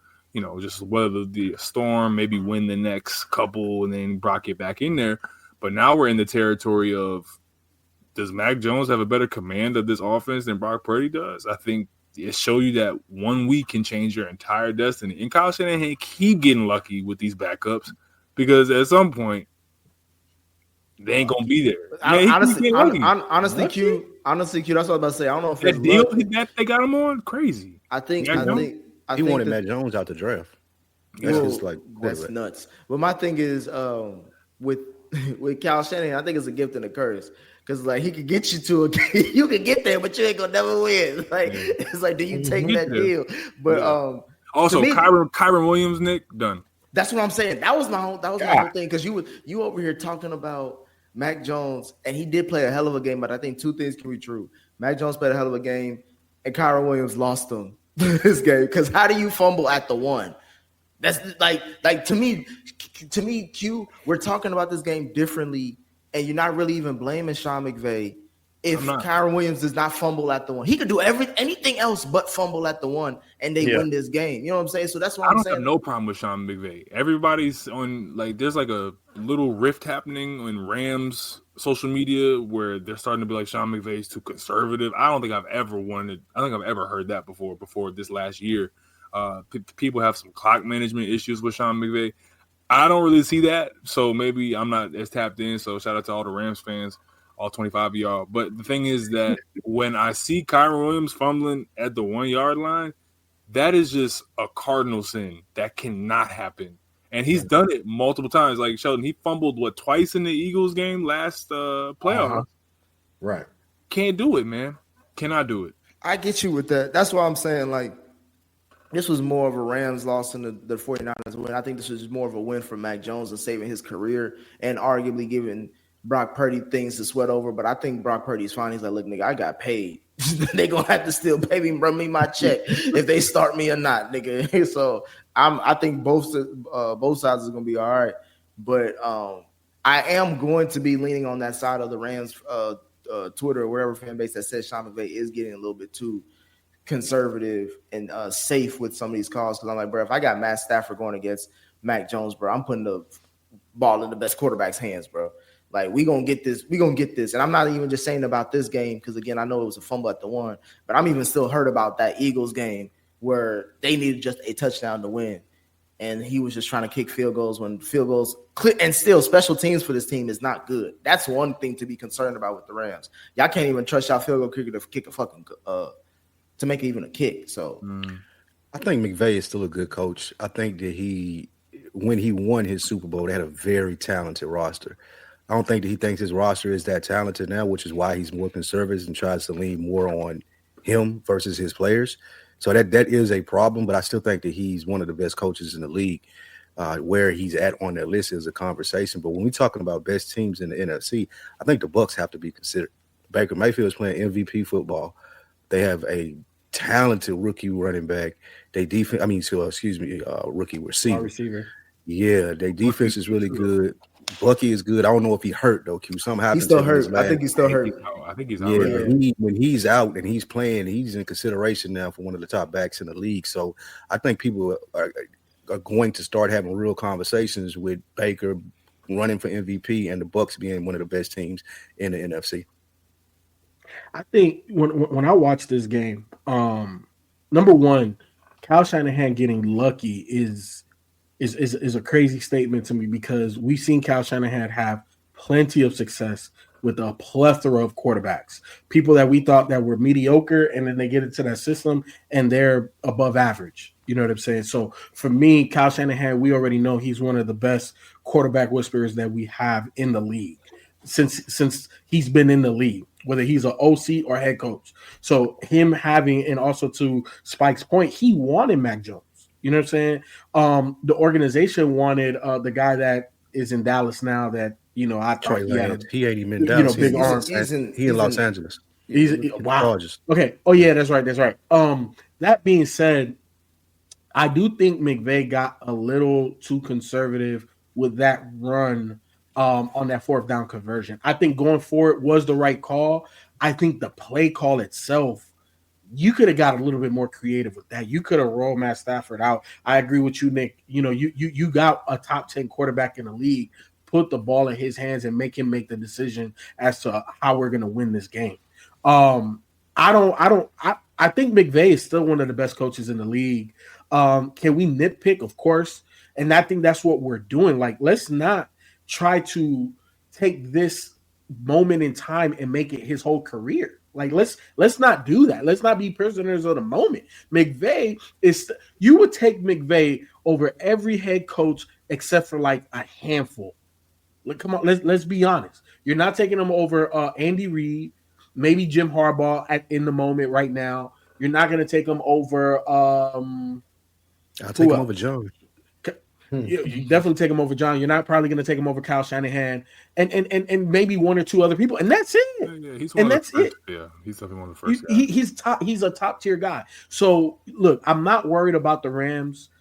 just weather the storm, maybe win the next couple, and then Brock get back in there. But now we're in the territory of, does Mac Jones have a better command of this offense than Brock Purdy does? I think it showed you that 1 week can change your entire destiny. And Kyle Shanahan keep getting lucky with these backups because at some point they ain't gonna be there. Honestly, Q. That's what I was about to say. I don't know if that deal that they got him on crazy. I think he wanted Mac Jones out the draft. That's nuts. But my thing is with Kyle Shanahan, I think it's a gift and a curse. Because he could get you to a game, you could get there, but you ain't gonna never win. It's like, do you take that deal? But also Kyron Williams, Nick, done. That's what I'm saying. That was my whole thing. Because you over here talking about Mac Jones, and he did play a hell of a game. But I think two things can be true. Mac Jones played a hell of a game, and Kyron Williams lost him this game. Because how do you fumble at the one? That's like to me, Q. We're talking about this game differently. And you're not really even blaming Sean McVay if Kyron Williams does not fumble at the one. He could do anything else but fumble at the one, and they win this game. You know what I'm saying? So that's why I'm saying. I don't have no problem with Sean McVay. Everybody's on there's a little rift happening on Rams social media where they're starting to be like Sean McVay's too conservative. I don't think I've ever heard that before this last year. People have some clock management issues with Sean McVay. I don't really see that, so maybe I'm not as tapped in. So shout out to all the Rams fans, all 25 of y'all. But the thing is that when I see Kyron Williams fumbling at the 1 yard line, that is just a cardinal sin. That cannot happen. And he's done it multiple times. Like Sheldon, he fumbled twice in the Eagles game last playoff. Right. Can't do it, man. Cannot do it. I get you with that. That's why I'm saying this was more of a Rams loss than the 49ers win. I think this was more of a win for Mac Jones and saving his career and arguably giving Brock Purdy things to sweat over. But I think Brock Purdy's fine. He's like, look, nigga, I got paid. They gonna have to still pay me, run me my check if they start me or not, nigga. So I think both sides are gonna be all right. But I am going to be leaning on that side of the Rams Twitter or wherever fan base that says Sean McVay is getting a little bit too conservative and safe with some of these calls. Because I'm like, bro, if I got Matt Stafford going against Mac Jones, bro, I'm putting the ball in the best quarterback's hands, bro. Like, we gonna get this. And I'm not even just saying about this game because, again, I know it was a fumble at the one, but I'm even still hurt about that Eagles game where they needed just a touchdown to win. And he was just trying to kick field goals when field goals and still special teams for this team is not good. That's one thing to be concerned about with the Rams. Y'all can't even trust y'all field goal kicker to kick a fucking to make even a kick. So I think McVay is still a good coach. I think that when he won his Super Bowl, they had a very talented roster. I don't think that he thinks his roster is that talented now, which is why he's more conservative and tries to lean more on him versus his players. So that is a problem, but I still think that he's one of the best coaches in the league. Where he's at on that list is a conversation. But when we're talking about best teams in the NFC, I think the Bucs have to be considered. Baker Mayfield is playing MVP football. They have a talented rookie running back. Rookie receiver. Yeah, their defense is really good. Bucky is good. I don't know if he hurt though. Something happened. He's still hurt. I think he's still hurt. I think he's out. Yeah, when he's out and he's playing, he's in consideration now for one of the top backs in the league. So I think people are going to start having real conversations with Baker running for MVP and the Bucs being one of the best teams in the NFC. I think when I watch this game, number one, Kyle Shanahan getting lucky is a crazy statement to me because we've seen Kyle Shanahan have plenty of success with a plethora of quarterbacks, people that we thought that were mediocre, and then they get into that system and they're above average. You know what I'm saying? So for me, Kyle Shanahan, we already know he's one of the best quarterback whisperers that we have in the league since he's been in the league, whether he's an OC or head coach. So him having, and also to Spike's point, he wanted Mac Jones. You know what I'm saying? The organization wanted the guy that is in Dallas now that, I thought he ain't even in Dallas. Big arms. He's in Los Angeles. Wow. Chargers. Okay. Oh, yeah, that's right. That's right. That being said, I do think McVay got a little too conservative with that run on that fourth down conversion. I think going forward was the right call. I think the play call itself, you could have got a little bit more creative with that. You could have rolled Matt Stafford out. I agree with you, Nick. You got a top 10 quarterback in the league. Put the ball in his hands and make him make the decision as to how we're going to win this game. I think McVay is still one of the best coaches in the league. Can we nitpick? Of course. And I think that's what we're doing. Like, let's not try to take this moment in time and make it his whole career. Like, let's not do that. Let's not be prisoners of the moment. McVay you would take McVay over every head coach except for like a handful. Like, come on, let's be honest. You're not taking him over Andy Reid, maybe Jim Harbaugh in the moment right now. You're not going to take him over. I'll take him over John. You definitely take him over John. You're not probably going to take him over Kyle Shanahan and maybe one or two other people, and that's it. Yeah, he's one of the first. Yeah, he's definitely one of the first. He's a top tier guy. So look, I'm not worried about the Rams.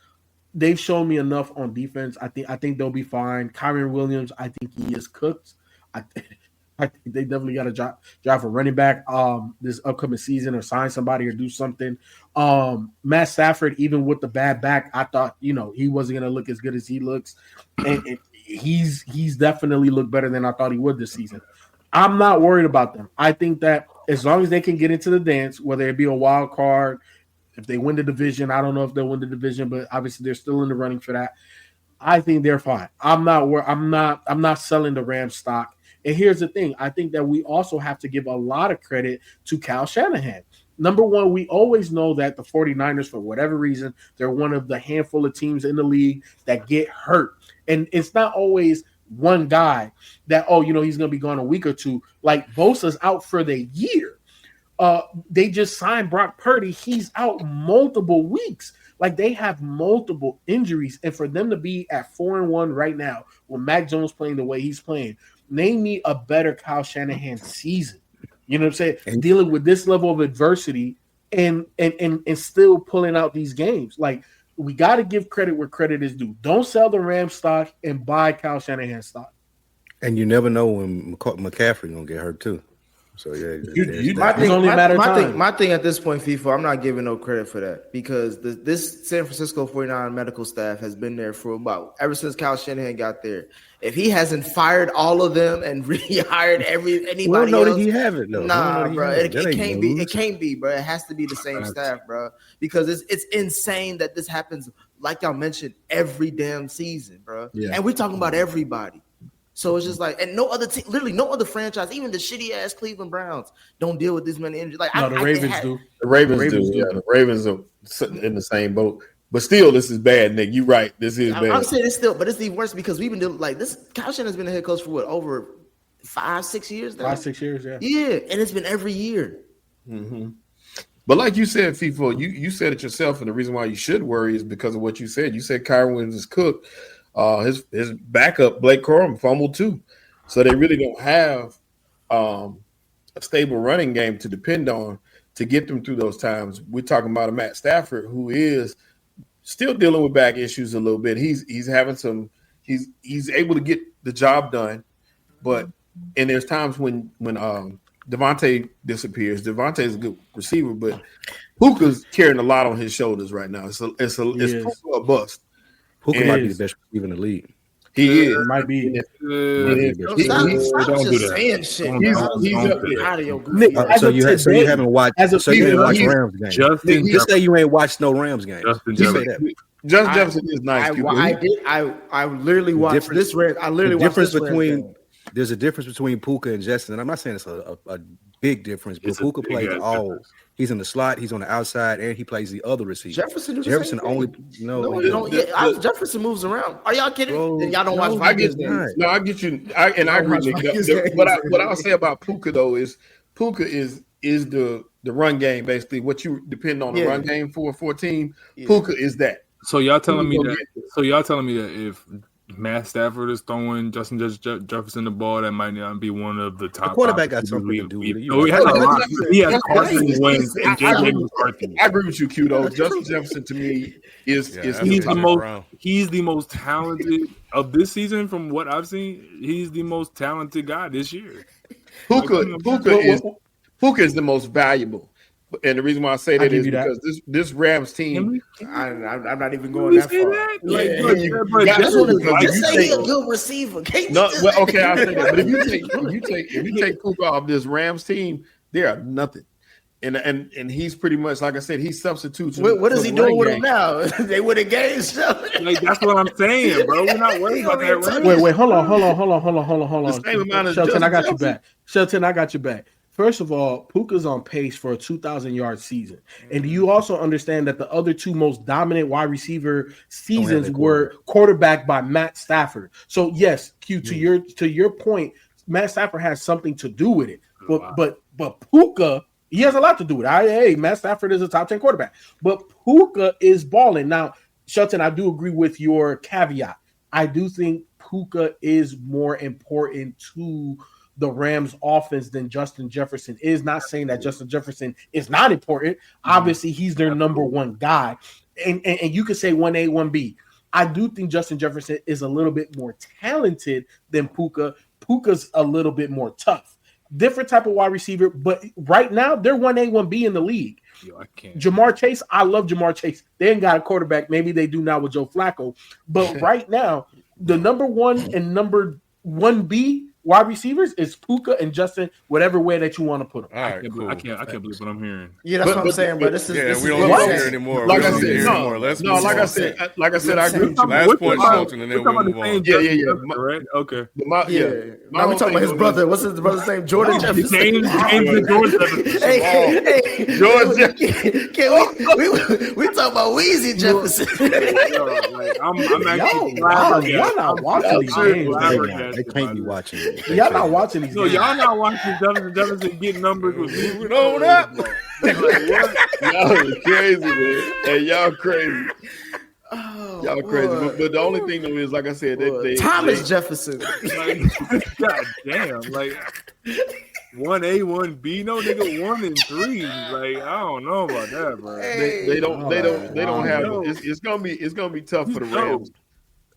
They've shown me enough on defense. I think they'll be fine. Kyron Williams, I think he is cooked. I think they definitely got to drive a running back this upcoming season or sign somebody or do something. Matt Stafford, even with the bad back, I thought, he wasn't going to look as good as he looks. And he's definitely looked better than I thought he would this season. I'm not worried about them. I think that as long as they can get into the dance, whether it be a wild card, if they win the division, I don't know if they'll win the division, but obviously they're still in the running for that. I think they're fine. I'm not selling the Rams stock. And here's the thing. I think that we also have to give a lot of credit to Kyle Shanahan. Number one, we always know that the 49ers, for whatever reason, they're one of the handful of teams in the league that get hurt. And it's not always one guy that, he's going to be gone a week or two. Like Bosa's out for the year. They just signed Brock Purdy. He's out multiple weeks. Like they have multiple injuries. And for them to be at 4-1 right now with Mac Jones playing the way he's playing, name me a better Kyle Shanahan season. You know what I'm saying? And dealing with this level of adversity and still pulling out these games. Like, we got to give credit where credit is due. Don't sell the Rams stock and buy Kyle Shanahan stock. And you never know when McCaffrey going to get hurt too. So yeah, my thing at this point, FIFA, I'm not giving no credit for that because this San Francisco 49 medical staff has been there for ever since Kyle Shanahan got there. If he hasn't fired all of them and rehired anybody we don't know else, that he haven't though. Nah, bro, it can't be. It can't be, bro. It has to be the same staff, bro, because it's insane that this happens. Like y'all mentioned, every damn season, bro, and we're talking about everybody. So it's just like, and no other team, literally no other franchise, even the shitty ass Cleveland Browns, don't deal with this many injuries. Like, the Ravens do. The Ravens do. Yeah, the Ravens are in the same boat. But still, this is bad, Nick. You're right. This is bad. I'm saying it's still, but it's even worse because we've been doing like this. Kyle Shanahan has been a head coach for what, over 5-6 years now? 5-6 years, yeah. Yeah, and it's been every year. Mm-hmm. But like you said, FIFO, you said it yourself, and the reason why you should worry is because of what you said. You said Kyron Williams is cooked. His backup, Blake Corum, fumbled too. So they really don't have a stable running game to depend on to get them through those times. We're talking about a Matt Stafford who is still dealing with back issues a little bit. He's having some he's able to get the job done, and there's times when Devontae disappears. Devontae is a good receiver, but Puka's carrying a lot on his shoulders right now. It's Puka a bust. Puka might be the best receiver in the league. He is. Might be. Don't do that. So you haven't watched. So you didn't watch Rams game. You say you ain't watched no Rams game. You say that. Justin Jefferson is nice. I literally watched this Rams. I literally watched this Rams. There's a difference between Puka and Justin, and I'm not saying it's a big difference, but Puka plays all. He's in the slot, he's on the outside, and he plays the other receiver. Jefferson only Jefferson moves around. Are y'all kidding? Bro, then y'all don't watch Vikings games. No, I get you. I agree. What I'll say about Puka though is Puka is the run game basically. What you depend on the run game for a team. Puka is that. So y'all telling me that if Matt Stafford is throwing Justin Jefferson the ball, that might not be one of the top. The quarterback got something to do with it. He has Carson Wentz and J.J. McCarthy. I agree with you, Q. Though Justin Jefferson to me is he's the most talented of this season from what I've seen. He's the most talented guy this year. Puka is the most valuable. And the reason why I say that is because this Rams team, I'm not even going that far. Just say he's a good receiver. Okay, I'll say that. But if you take Puka off this Rams team, they are nothing. And he's pretty much, like I said, he substitutes. What is he doing with them now? They win a game. Like that's what I'm saying, bro. We're not worried about that. Wait, hold on. The same amount of Shelton, I got you back. Shelton, I got you back. First of all, Puka's on pace for a 2,000-yard season. And do you also understand that the other two most dominant wide receiver seasons were quarterbacked by Matt Stafford? So, yes, Q, to your point, Matt Stafford has something to do with it. But Puka, he has a lot to do with it. Matt Stafford is a top 10 quarterback. But Puka is balling. Now, Shelton, I do agree with your caveat. I do think Puka is more important to the Rams offense than Justin Jefferson is. Not saying that Justin Jefferson is not important. Obviously, he's their number one guy. And you could say 1A, 1B. I do think Justin Jefferson is a little bit more talented than Puka. Puka's a little bit more tough. Different type of wide receiver, but right now they're 1A, 1B in the league. I can't. Jamar Chase, I love Jamar Chase. They ain't got a quarterback. Maybe they do now with Joe Flacco. But right now, the number one and number 1B wide receivers is Puka and Justin, whatever way that you want to put them. All right, cool. I can't believe what I'm hearing. Yeah, that's what I'm saying, but this is we don't want to hear anymore. Like I said, I agree with you. Last point, Shelton, and then we'll move on. Yeah. Right? Okay. Now we're talking about his brother. What's his brother's name? Jordan Jefferson. James George Jefferson. Hey, George Jefferson. We talking about Weezy Jefferson. I'm actually y'all not watching these games. They can't be watching it. Y'all not watching these games. Y'all not watching Jefferson get numbers with moving on up. Y'all crazy, man. Hey, y'all crazy. Y'all crazy. But the only thing though is, like I said, Thomas Jefferson. God damn, 1A, 1B, no nigga, 1 and 3. Like I don't know about that, bro. They don't have it. It's gonna be tough for the Rams.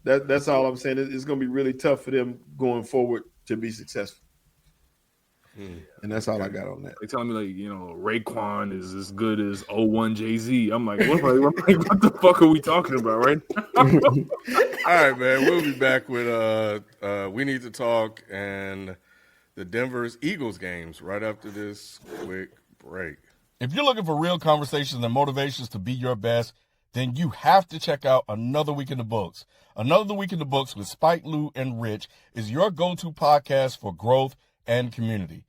That's all I'm saying. It's gonna be really tough for them going forward to be successful. And that's all I got on that. They telling me Raekwon is as good as 01 Jay-Z. I'm like, what the fuck are we talking about right now? All right, man. We'll be back with We Need to Talk and the Denver's Eagles games right after this quick break. If you're looking for real conversations and motivations to be your best, then you have to check out Another Week in the Books. Another Week in the Books with Spike, Lou, and Rich is your go-to podcast for growth and community.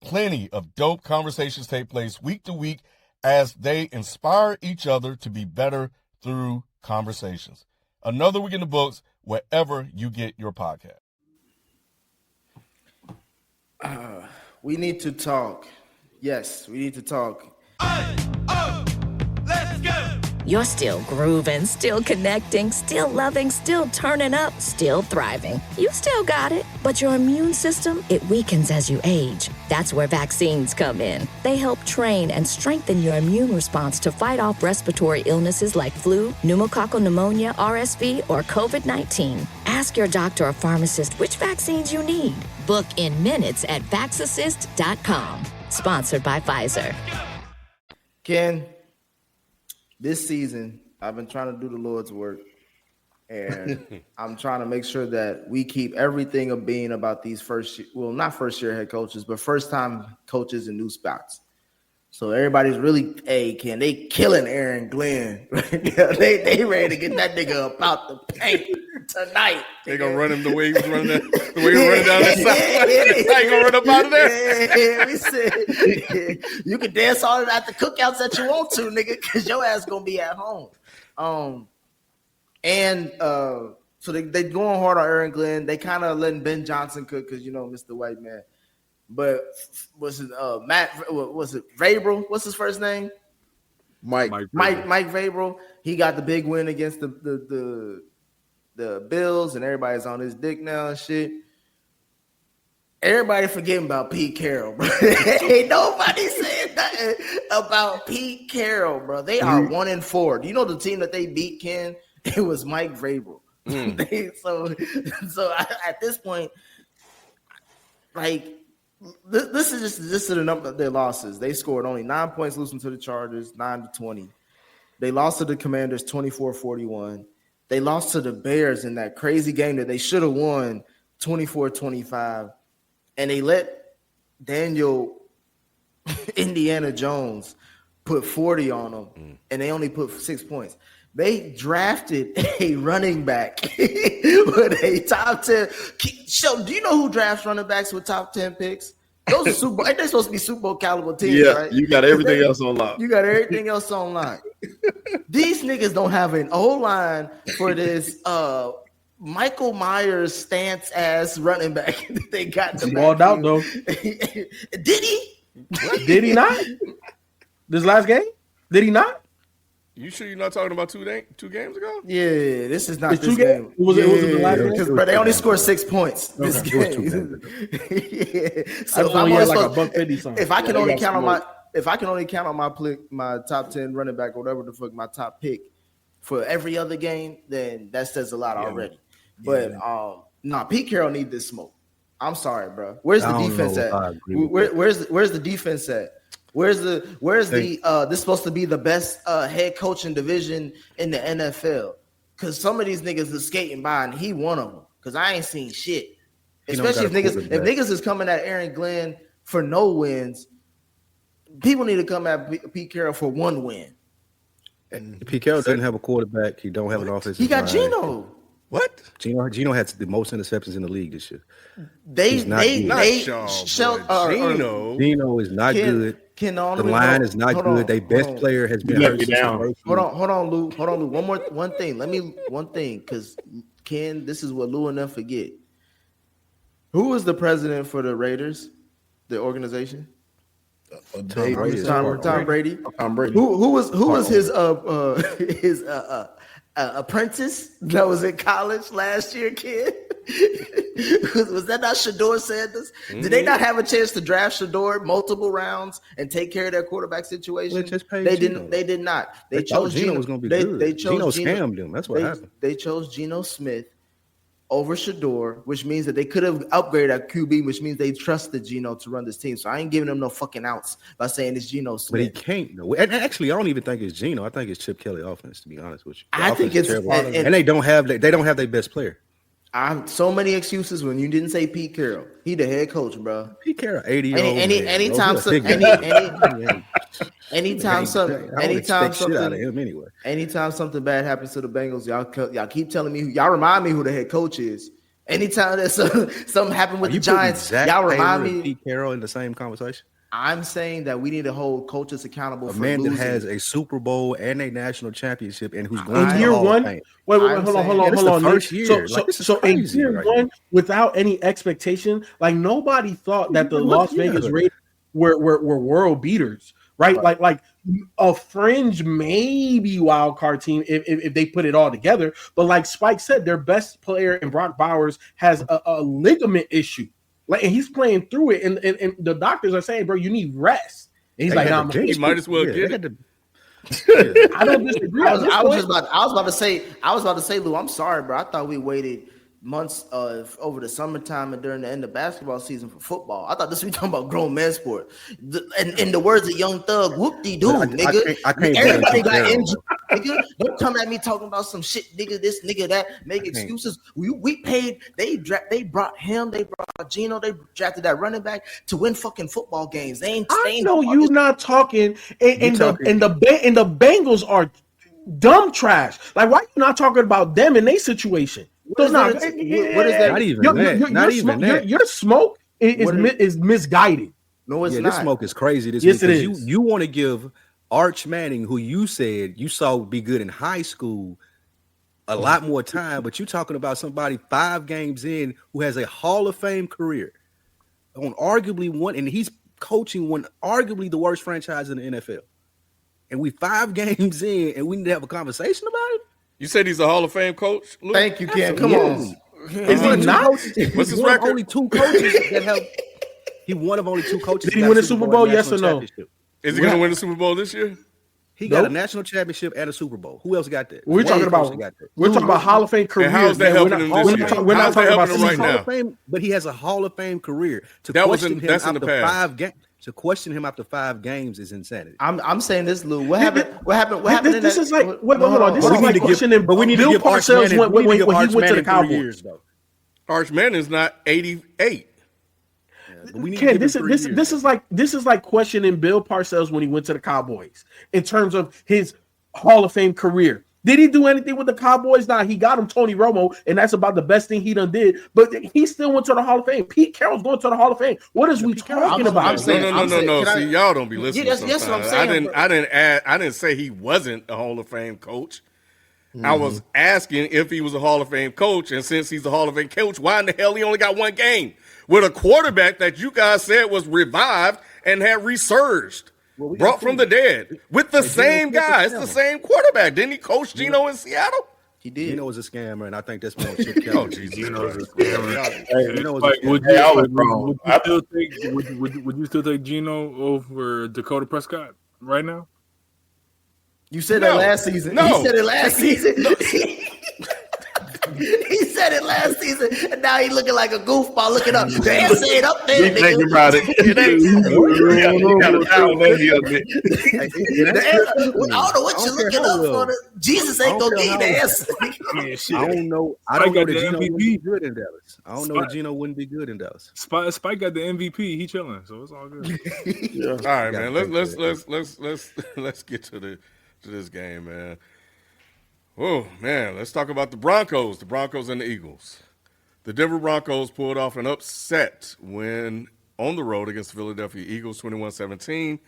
Plenty of dope conversations take place week to week as they inspire each other to be better through conversations. Another Week in the Books, wherever you get your podcast. We need to talk. Yes, we need to talk. Let's go! You're still grooving, still connecting, still loving, still turning up, still thriving. You still got it, but your immune system, it weakens as you age. That's where vaccines come in. They help train and strengthen your immune response to fight off respiratory illnesses like flu, pneumococcal pneumonia, RSV, or COVID-19. Ask your doctor or pharmacist which vaccines you need. Book in minutes at vaxassist.com. Sponsored by Pfizer. Ken, this season, I've been trying to do the Lord's work, and I'm trying to make sure that we keep everything of being about these not first-year head coaches, but first-time coaches in new spots. So everybody's really, Ken, they killing Aaron Glenn. they ready to get that nigga about the paint tonight. They gonna run him the way he was running down that side. How you gonna run up out of there? We said you can dance all at the cookouts that you want to, nigga, because your ass gonna be at home. So they going hard on Aaron Glenn. They kind of letting Ben Johnson cook because Mr. White Man. But was it Vrabel? What's his first name? Mike Vrabel. He got the big win against the Bills, and everybody's on his dick now and shit. Everybody forgetting about Pete Carroll, bro. Ain't nobody saying nothing about Pete Carroll, bro. They are 1-4. Do you know the team that they beat, Ken? It was Mike Vrabel. So at this point, this is the number of their losses. They scored only 9 points, losing to the Chargers, 9-20. They lost to the Commanders, 24-41. They lost to the Bears in that crazy game that they should have won, 24-25. And they let Daniel Indiana Jones put 40 on them, and they only put 6 points. They drafted a running back with a top 10. So, do you know who drafts running backs with top 10 picks? Those are Super Bowl. They're supposed to be Super Bowl caliber teams, right? You got everything else on lock. You got everything else on lock. These niggas don't have an O-line for this Michael Myers stance ass running back. They got the balled out though. Did he? Did he not? This last game? Did he not? You sure you're not talking about two games ago? Yeah, this is not it's this game. Was it the last game? Because they only scored 6 points this game. So I'm only supposed, if I can only count on my top 10 running back or whatever the fuck my top pick for every other game, then that says a lot already. But Pete Carroll need this smoke. I'm sorry, bro. Where's the defense at? Where's the defense at? Where's the this supposed to be the best head coaching division in the NFL? Because some of these niggas are skating by, and he one of them. Because I ain't seen shit. Especially if niggas is coming at Aaron Glenn for no wins. People need to come at Pete Carroll for one win. And Pete Carroll doesn't have a quarterback. He don't have an offensive line. He got Geno. What? Geno had the most interceptions in the league this year. Geno is not good. The line is not good. Their best player has been hurt. Hold on, Lou. One thing, because Ken, this is what Lou and them forget. Who is the president for the Raiders, the organization? Tom Brady. Who was his apprentice that was in college last year, kid? Was that not Shador Sanders? Mm-hmm. Did they not have a chance to draft Shador multiple rounds and take care of their quarterback situation? They did not. They chose Geno was going to be good. Geno scammed them. That's what happened. They chose Geno Smith, over Shador, which means that they could have upgraded at QB, which means they trusted Geno to run this team. So I ain't giving them no fucking ounce by saying it's Geno Smith. But he can't. No. And actually, I don't even think it's Geno. I think it's Chip Kelly offense. To be honest with you, I think it's terrible. And they don't have their best player. I'm so many excuses when you didn't say Pete Carroll. He the head coach, bro. Pete Carroll, 80-year-old. Anytime something bad happens to the Bengals, y'all keep telling me. Y'all remind me who the head coach is. Anytime that something happened with the Giants, y'all remind me. Pete Carroll in the same conversation. I'm saying that we need to hold coaches accountable for man losing. That has a Super Bowl and a national championship and who's going to year Hall one. Of Fame. Wait, hold on. First year. So in year one, without any expectation, like nobody thought that the Las Vegas Raiders were world beaters, right? Like a fringe maybe wild card team if they put it all together. But like Spike said, their best player in Brock Bowers has a ligament issue. Like, and he's playing through it, and the doctors are saying, bro, you need rest. And he's like, nah, he might as well get it. I don't disagree. I was about to say, Lou, I'm sorry, bro. I thought we waited months over the summertime and during the end of basketball season for football. I thought this was talking about grown man sport. And in the words of Young Thug, whoop-de-doo, nigga. I can't Everybody got injured, nigga. Don't come at me talking about some shit, nigga, this, nigga, that. Make excuses. We paid. They brought him. They brought Geno. They drafted that running back to win fucking football games. They ain't. I know you not talking. And the Bengals are dumb trash. Like, why are you not talking about them in their situation? What is that? Your smoke is misguided. No, it's not. This smoke is crazy. Yes, it is. You want to give Arch Manning, who you said you saw be good in high school, a lot more time, but you're talking about somebody 5 games in who has a Hall of Fame career on arguably one, and he's coaching one arguably the worst franchise in the NFL. And we 5 games in, and we need to have a conversation about it. You said he's a Hall of Fame coach, Luke? Thank you, Ken. Come on. Is he not? What's his record? Only 2 coaches that have. He one of only 2 coaches. Did he win a Super Bowl? Yes or no? Is he going to win the Super Bowl this year? He got a national championship and a Super Bowl. Who else got that? We're talking about Hall of Fame career. How's that helping him this year? We're not talking about right now. But he has a Hall of Fame career. That's in the past. To question him after 5 games is insanity. I'm saying this, Lou. What happened? What happened? This is like hold on. This is like questioning. But we need to give Arch Manning when he went to the Cowboys. Arch Manning's not 88. Ken, this is like questioning Bill Parcells when he went to the Cowboys in terms of his Hall of Fame career. Did he do anything with the Cowboys? Nah, he got him Tony Romo, and that's about the best thing he done did. But he still went to the Hall of Fame. Pete Carroll's going to the Hall of Fame. What is we talking about? No. See, y'all don't be listening. Yes, what I'm saying. I didn't say he wasn't a Hall of Fame coach. Mm-hmm. I was asking if he was a Hall of Fame coach, and since he's a Hall of Fame coach, why in the hell he only got 1 game with a quarterback that you guys said was revived and had resurged? Brought from the dead with the same guy. It's the same quarterback. Didn't he coach Geno in Seattle? He did. Geno was a scammer, and I think that's more Chip Kelly. Oh, Jesus. Geno was a scammer. Would you still take Geno over Dakota Prescott right now? You said that last season. No. He said it last season. He said it last season, and now he looking like a goofball looking up. They say it up there. He thinking about it. I don't know what you're looking up for. Jesus ain't gonna give you the answer. I don't know. I don't know that Geno wouldn't be good in Dallas. I don't know that Geno wouldn't be good in Dallas. Spike got the MVP. He chilling, so it's all good. All right, man. Let's get to this game, man. Oh, man, let's talk about the Broncos and the Eagles. The Denver Broncos pulled off an upset win on the road against the Philadelphia Eagles, 21-17,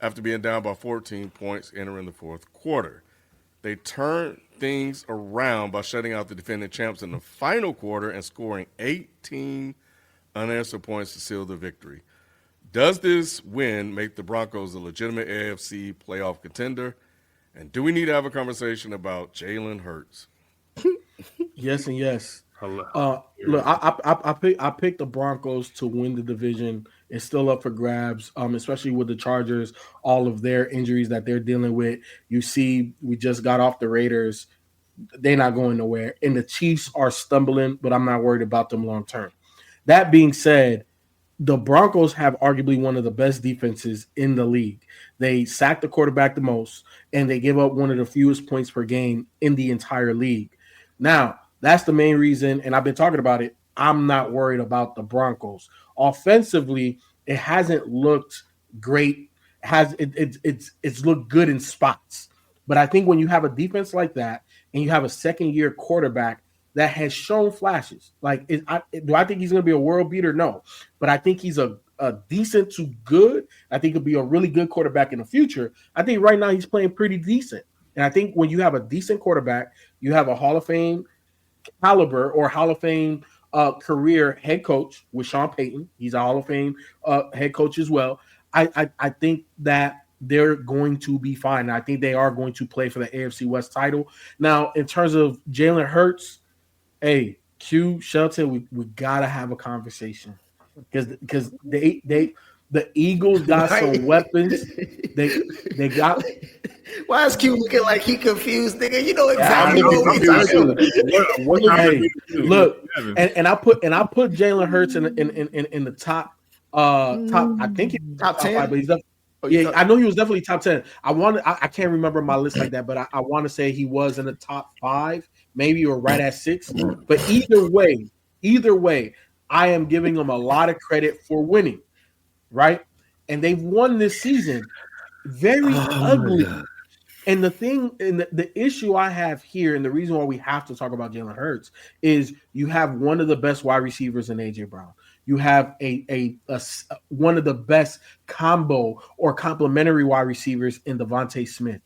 after being down by 14 points entering the fourth quarter. They turned things around by shutting out the defending champs in the final quarter and scoring 18 unanswered points to seal the victory. Does this win make the Broncos a legitimate AFC playoff contender? And do we need to have a conversation about Jalen Hurts? Yes and yes. Look, I picked the Broncos to win the division. It's still up for grabs, especially with the Chargers, all of their injuries that they're dealing with. You see, we just got off the Raiders. they're not going nowhere. And the Chiefs are stumbling, but I'm not worried about them long term. That being said, the Broncos have arguably one of the best defenses in the league. They sack the quarterback the most, and they give up one of the fewest points per game in the entire league. Now, that's the main reason, and I've been talking about it. I'm not worried about the Broncos. Offensively, it hasn't looked great. It's looked good in spots. But I think when you have a defense like that and you have a second-year quarterback that has shown flashes, like do I think he's going to be a world beater? No, but I think he's a decent to good. I think he'll be a really good quarterback in the future. I think right now he's playing pretty decent. And I think when you have a decent quarterback, you have a Hall of Fame caliber or Hall of Fame career head coach with Sean Payton. He's a Hall of Fame head coach as well. I think that they're going to be fine. I think they are going to play for the AFC West title. Now, in terms of Jalen Hurts, hey, Q Shelton, we gotta have a conversation because the Eagles got some weapons. They got. Why is Q looking like he confused, nigga? You know exactly what he's talking about. Look, and I put Jalen Hurts in the top. I think he's top 10, 5, but he's I know he was definitely top 10. I can't remember my list like that, but I want to say he was in the top 5, maybe, or right at 6. But either way, I am giving them a lot of credit for winning, right? And they've won this season very ugly. And the thing, and the issue I have here, and the reason why we have to talk about Jalen Hurts is you have one of the best wide receivers in AJ Brown. You have a one of the best combo or complementary wide receivers in Devontae Smith.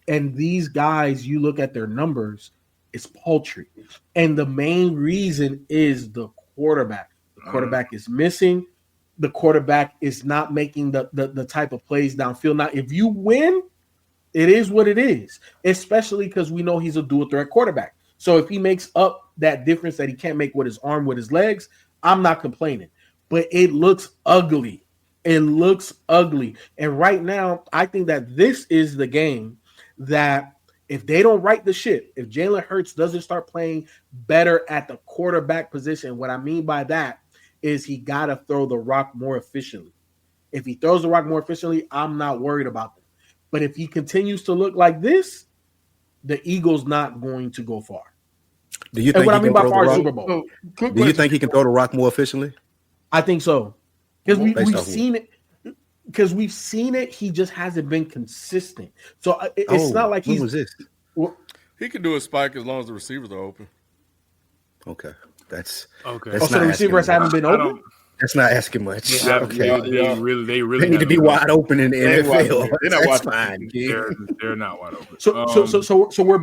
And these guys, you look at their numbers, it's paltry. And the main reason is the quarterback. The quarterback is missing. The quarterback is not making the type of plays downfield. Now, if you win, it is what it is, especially because we know he's a dual threat quarterback. So if he makes up that difference that he can't make with his arm, with his legs, I'm not complaining. But it looks ugly. It looks ugly. And right now, I think that this is the game that if they don't right the ship, if Jalen Hurts doesn't start playing better at the quarterback position, what I mean by that is he got to throw the rock more efficiently. If he throws the rock more efficiently, I'm not worried about that. But if he continues to look like this, the Eagles not going to go far. Do you think what I mean by far is Super Bowl? Do you think he can throw the rock more efficiently? I think so. Because we've seen it. Because we've seen it, he just hasn't been consistent. So it's not like he's. When was this? Well, he can do a spike as long as the receivers are open. Okay, that's okay. That's so the receivers haven't been open. That's not asking much. They really need to be wide open in the NFL. They're not fine. They're not wide open. So we're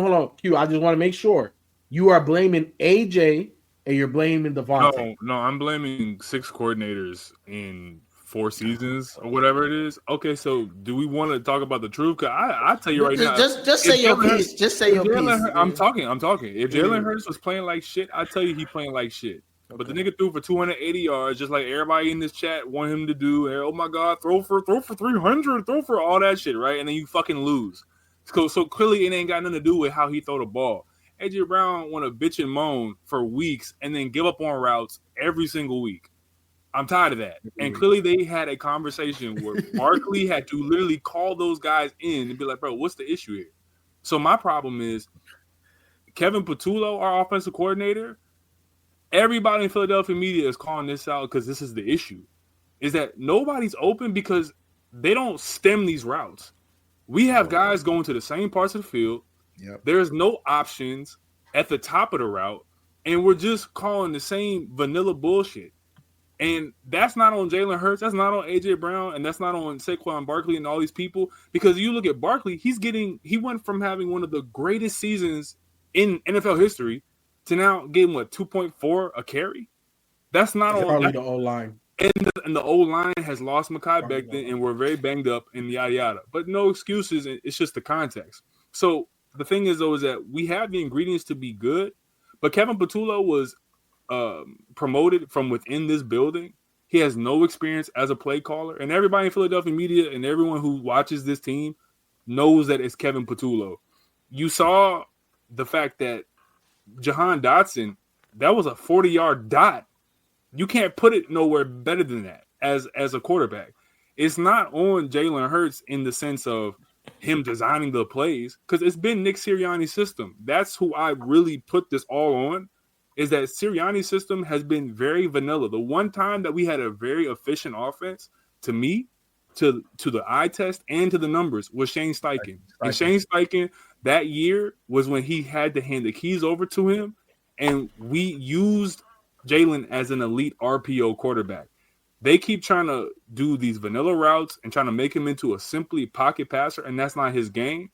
hold on, Q. I just want to make sure you are blaming AJ and you're blaming Devontae. No, I'm blaming 6 coordinators in 4 seasons or whatever it is. Okay, so do we want to talk about the truth? Because I tell you right now, just say your piece. Just say your piece. I'm talking. If Jalen Hurts was playing like shit, I tell you he playing like shit. Okay. But the nigga threw for 280 yards, just like everybody in this chat want him to do. Oh my God, throw for 300, throw for all that shit, right? And then you fucking lose. So clearly it ain't got nothing to do with how he throw the ball. AJ Brown want to bitch and moan for weeks and then give up on routes every single week. I'm tired of that. And clearly they had a conversation where Barkley had to literally call those guys in and be like, bro, what's the issue here? So my problem is Kevin Patullo, our offensive coordinator, everybody in Philadelphia media is calling this out because this is the issue, is that nobody's open because they don't stem these routes. We have guys going to the same parts of the field. Yep. There's no options at the top of the route, and we're just calling the same vanilla bullshit. And that's not on Jalen Hurts, that's not on AJ Brown, and that's not on Saquon Barkley and all these people. Because you look at Barkley, he went from having one of the greatest seasons in NFL history to now getting 2.4 a carry. That's not on the O-line. And the O-line has lost Mekhi Becton, and we're very banged up and yada yada. But no excuses. It's just the context. So the thing is, though, is that we have the ingredients to be good. But Kevin Patullo was promoted from within this building. He has no experience as a play caller. And everybody in Philadelphia media and everyone who watches this team knows that it's Kevin Patullo. You saw the fact that Jahan Dotson, that was a 40-yard dot. You can't put it nowhere better than that as a quarterback. It's not on Jalen Hurts in the sense of him designing the plays, because it's been Nick Sirianni's system. That's who I really put this all on, is that Sirianni's system has been very vanilla. The one time that we had a very efficient offense, to me, to the eye test and to the numbers, was Shane Steichen. And Shane Steichen, that year was when he had to hand the keys over to him, and we used Jalen as an elite RPO quarterback. They keep trying to do these vanilla routes and trying to make him into a simply pocket passer, and that's not his game.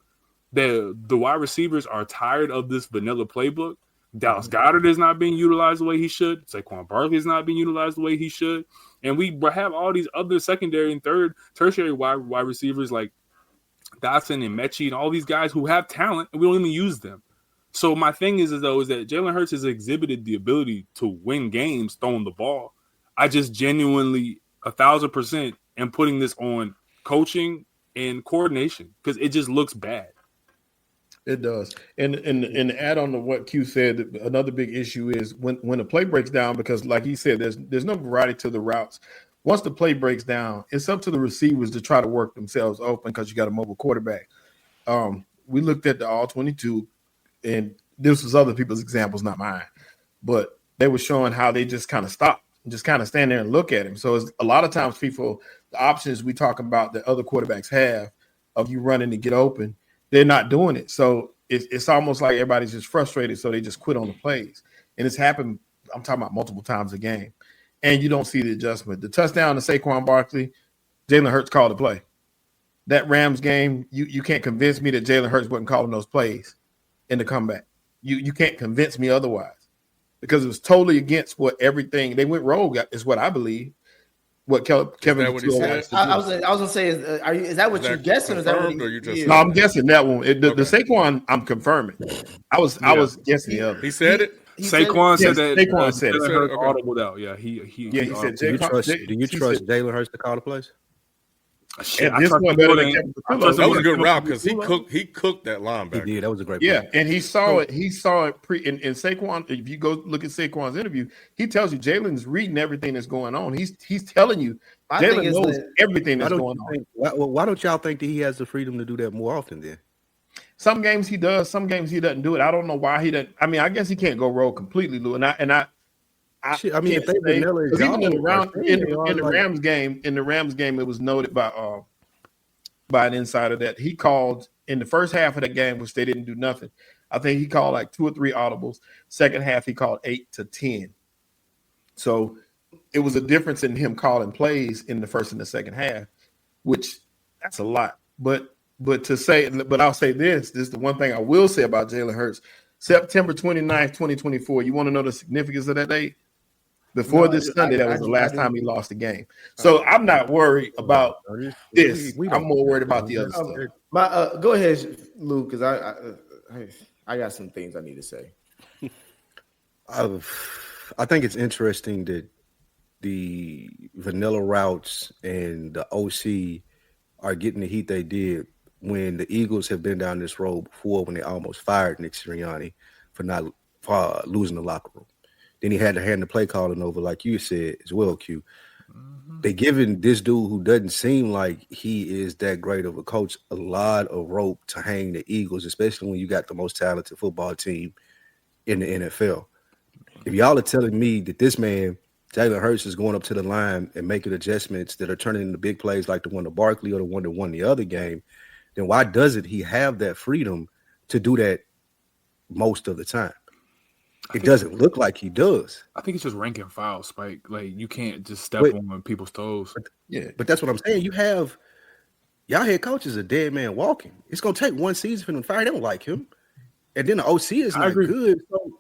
The wide receivers are tired of this vanilla playbook. Dallas Goedert is not being utilized the way he should. Saquon Barkley is not being utilized the way he should. And we have all these other secondary and tertiary wide receivers like Dotson and Mechie and all these guys who have talent, and we don't even use them. So my thing is that Jalen Hurts has exhibited the ability to win games throwing the ball. I just genuinely 1,000% am putting this on coaching and coordination because it just looks bad. It does. And add on to what Q said, another big issue is when the play breaks down, because like he said, there's no variety to the routes. Once the play breaks down, it's up to the receivers to try to work themselves open because you got a mobile quarterback. We looked at the all-22, and this was other people's examples, not mine. But they were showing how they just kind of stopped. Just kind of stand there and look at him. So it's, a lot of times the options we talk about that other quarterbacks have of you running to get open, they're not doing it. So it's almost like everybody's just frustrated, so they just quit on the plays. And it's happened, I'm talking about multiple times a game. And you don't see the adjustment. The touchdown to Saquon Barkley, Jalen Hurts called the play. That Rams game, you can't convince me that Jalen Hurts wasn't calling those plays in the comeback. You can't convince me otherwise. Because it was totally against what everything they went rogue is what I believe. What Kevin? Is that what he said? I was gonna say, is that what you're guessing? Or is that what you just? No, I'm guessing that one. The Saquon, I'm confirming. I was guessing the other. He said it. Saquon said that. Saquon said it. Hurts audibled out. Yeah, he said. Do you trust Jalen Hurts to call the plays? Shit, this one better than that was a good route because he cooked that linebacker. He did. That was a great play. And he saw it. He saw it in Saquon. If you go look at Saquon's interview, he tells you Jalen's reading everything that's going on. He's telling you Jalen knows everything that's going on. Why don't y'all think that he has the freedom to do that more often then? Some games he does. Some games he doesn't do it. I don't know why he doesn't. I mean, I guess he can't go rogue completely, Lou. I mean, if they vanilla, even in the Rams game, it was noted by an insider that he called in the first half of the game, which they didn't do nothing. I think he called like 2 or 3 audibles. Second half, he called 8 to 10. So it was a difference in him calling plays in the first and the second half, which that's a lot. But I'll say this is the one thing I will say about Jalen Hurts. September 29th, 2024. You want to know the significance of that date? Before this Sunday, that was the last time he lost the game. So I'm not worried about this. I'm more worried about the other stuff. Go ahead, Lou, because I got some things I need to say. I think it's interesting that the vanilla routes and the OC are getting the heat they did when the Eagles have been down this road before when they almost fired Nick Sirianni for losing the locker room. Then he had to hand the play calling over, like you said as well, Q. Mm-hmm. They giving this dude who doesn't seem like he is that great of a coach a lot of rope to hang the Eagles, especially when you got the most talented football team in the NFL. If y'all are telling me that this man, Jalen Hurts, is going up to the line and making adjustments that are turning into big plays like the one to Barkley or the one that won the other game, then why doesn't he have that freedom to do that most of the time? It doesn't look like he does. I think it's just rank and file, Spike. Like, you can't just step on people's toes. But that's what I'm saying. You have y'all head coach is a dead man walking. It's gonna take one season for them to fire. They don't like him, and then the OC is not good. So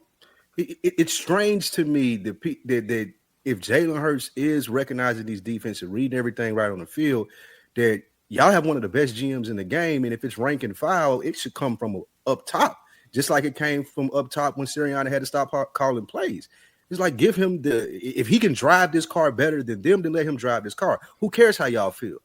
it's strange to me that if Jalen Hurts is recognizing these defenses, reading everything right on the field, that y'all have one of the best GMs in the game, and if it's rank and file, it should come from up top. Just like it came from up top when Sirianni had to stop calling plays. It's like, give him if he can drive this car better than them, then let him drive this car. Who cares how y'all feel?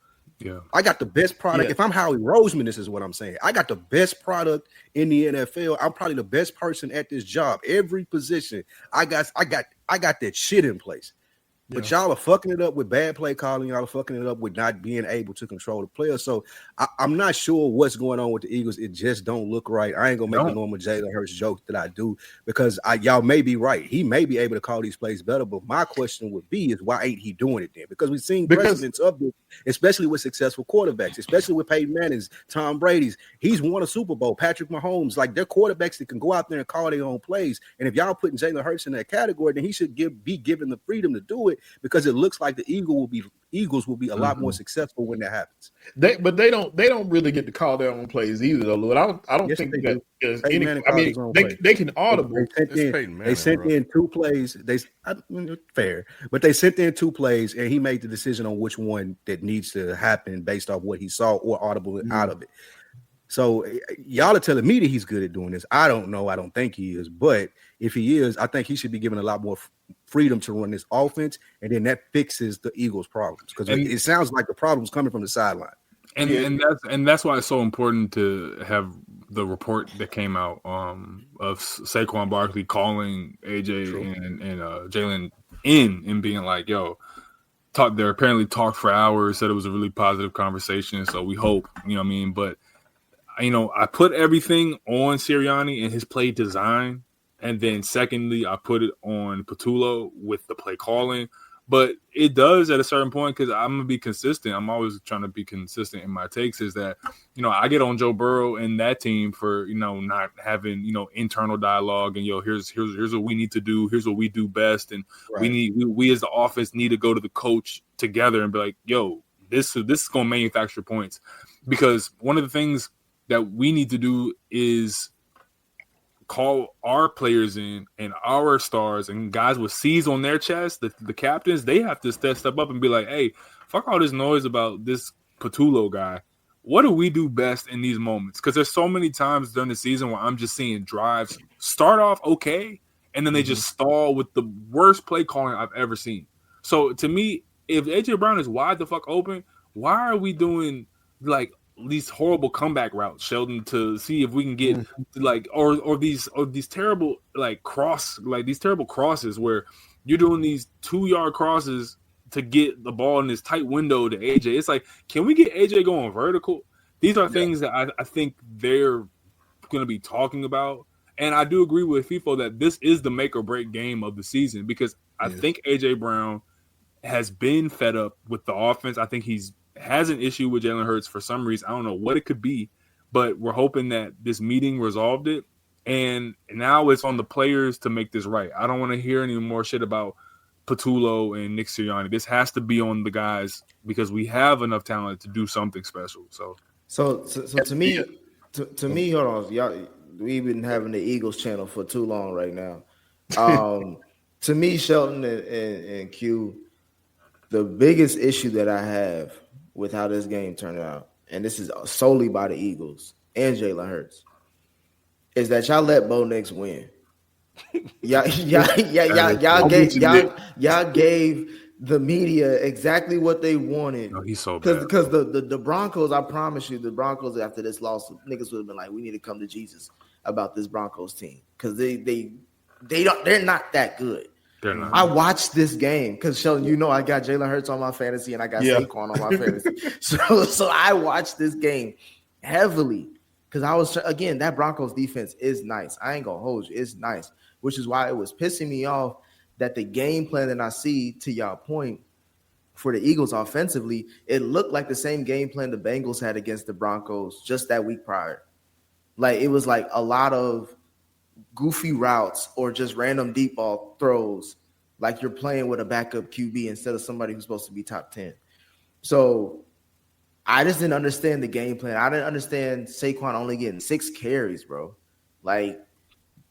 Yeah. I got the best product. If I'm Howie Roseman, this is what I'm saying. I got the best product in the NFL. I'm probably the best person at this job. Every position, I got that shit in place. But y'all are fucking it up with bad play calling. Y'all are fucking it up with not being able to control the player. So I'm not sure what's going on with the Eagles. It just don't look right. I ain't gonna make the normal Jalen Hurts joke that I do because y'all may be right. He may be able to call these plays better. But my question would be is why ain't he doing it then? Because we've seen precedents of this, especially with successful quarterbacks, especially with Peyton Manning's, Tom Brady's. He's won a Super Bowl. Patrick Mahomes, like they're quarterbacks that can go out there and call their own plays. And if y'all putting Jalen Hurts in that category, then he should be given the freedom to do it. Because it looks like the Eagles will be a lot more successful when that happens. They don't really get to call their own plays either, though, Lou. I don't think that there's any. I mean, they can audible. They sent in 2 plays. Fair, but they sent in 2 plays, and he made the decision on which one that needs to happen based off what he saw or audible out of it. So y'all are telling me that he's good at doing this. I don't know. I don't think he is. But if he is, I think he should be given a lot more freedom to run this offense, and then that fixes the Eagles' problems because it sounds like the problem's coming from the sideline. And that's why it's so important to have the report that came out of Saquon Barkley calling AJ and Jalen in and being like, "Yo." They're apparently talked for hours. Said it was a really positive conversation. So we hope, you know what I mean. But I put everything on Sirianni and his play design. And then secondly, I put it on Patullo with the play calling. But it does at a certain point because I'm going to be consistent. I'm always trying to be consistent in my takes is that, I get on Joe Burrow and that team for, not having, internal dialogue and, here's what we need to do. Here's what we do best. And we as the offense need to go to the coach together and be like, yo, this is going to manufacture points. Because one of the things that we need to do is call our players in and our stars and guys with C's on their chest, the captains, they have to step up and be like, hey, fuck all this noise about this Patullo guy. What do we do best in these moments? Because there's so many times during the season where I'm just seeing drives start off okay, and then they just stall with the worst play calling I've ever seen. So to me, if AJ Brown is wide the fuck open, why are we doing like these horrible comeback routes, Sheldon, to see if we can get or these terrible these terrible crosses where you're doing these 2-yard crosses to get the ball in this tight window to AJ. It's like, can we get AJ going vertical? These are things that I think they're going to be talking about. And I do agree with FIFO that this is the make or break game of the season because I think AJ Brown has been fed up with the offense. I think he's has an issue with Jalen Hurts for some reason. I don't know what it could be, but we're hoping that this meeting resolved it. And now it's on the players to make this right. I don't want to hear any more shit about Patullo and Nick Sirianni. This has to be on the guys because we have enough talent to do something special. So to me, hold on, y'all. We've been having the Eagles channel for too long right now. To me, Shelton and Q, the biggest issue that I have with how this game turned out, and this is solely by the Eagles and Jalen Hurts, is that y'all let Bo Nix win. Y'all gave the media exactly what they wanted. No, he's so bad. Because the Broncos, I promise you, the Broncos after this loss, niggas would have been like, we need to come to Jesus about this Broncos team because they're not that good. I watched this game because Sheldon, I got Jalen Hurts on my fantasy and I got Saquon on my fantasy. So I watched this game heavily because I was that Broncos defense is nice. I ain't gonna hold you, it's nice, which is why it was pissing me off that the game plan that I see, to y'all point, for the Eagles offensively, it looked like the same game plan the Bengals had against the Broncos just that week prior. Like it was like a lot of goofy routes or just random deep ball throws, like you're playing with a backup QB instead of somebody who's supposed to be top 10. So I just didn't understand the game plan. I didn't understand Saquon only getting 6 carries, bro. Like,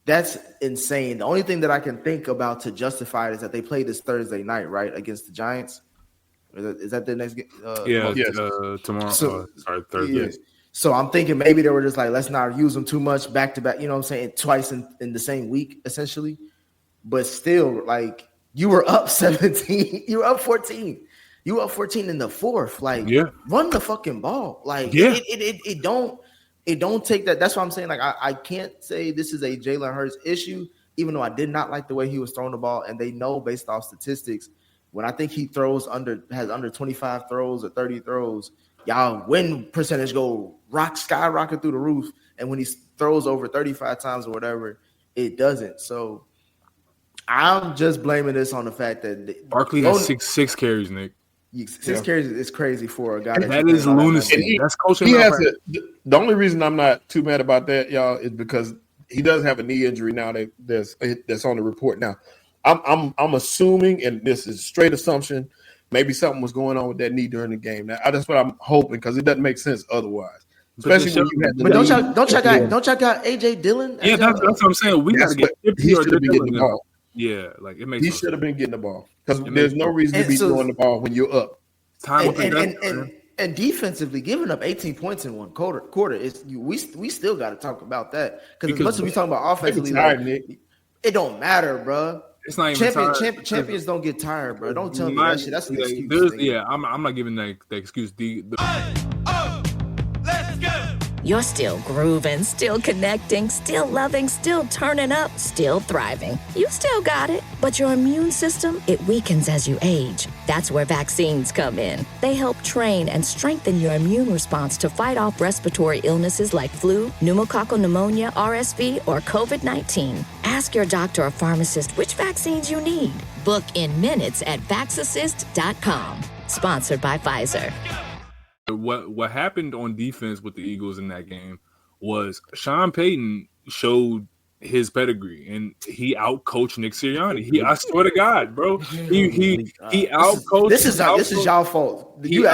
that's insane. The only thing that I can think about to justify it is that they played this Thursday night, right, against the Giants. Is that the next game? Tomorrow. Thursday. Yeah. So I'm thinking maybe they were just like, let's not use them too much back to back, you know what I'm saying, twice in the same week, essentially. But still, like, you were up 17, you were up 14. You up 14 in the fourth. Like, run the fucking ball. Like, it don't take that. That's what I'm saying. Like, I can't say this is a Jalen Hurts issue, even though I did not like the way he was throwing the ball. And they know based off statistics, when I think he has under 25 throws or 30 throws, y'all win percentage go skyrocket through the roof. And when he throws over 35 times or whatever, it doesn't. So I'm just blaming this on the fact that Barkley has six carries, Nick. 6 carries is crazy for a guy that is lunacy. That's coaching. He has the only reason I'm not too mad about that, y'all, is because he does have a knee injury now that's on the report now. I'm assuming, and this is straight assumption, maybe something was going on with that knee during the game. Now, that's what I'm hoping, because it doesn't make sense otherwise. Especially when you had the don't y'all got AJ Dillon? Yeah, that's what I'm saying. We got to get he should have been getting the ball. Yeah, like it makes. He should have been getting the ball, because there's no reason to be throwing the ball when you're up. And defensively, giving up 18 points in one quarter is we still got to talk about that, because as much as we talk about offensively, it don't matter, bro. It's not even champions don't get tired, bro. Don't tell me that shit. That's an excuse. I'm not giving the excuse. Let's go. You're still grooving, still connecting, still loving, still turning up, still thriving. You still got it, but your immune system, it weakens as you age. That's where vaccines come in. They help train and strengthen your immune response to fight off respiratory illnesses like flu, pneumococcal pneumonia, RSV, or COVID-19. Ask your doctor or pharmacist which vaccines you need. Book in minutes at vaxassist.com. Sponsored by Pfizer. What happened on defense with the Eagles in that game was Sean Payton showed his pedigree, and he outcoached Nick Sirianni. I swear to God, bro, he outcoached. This is y'all fault. You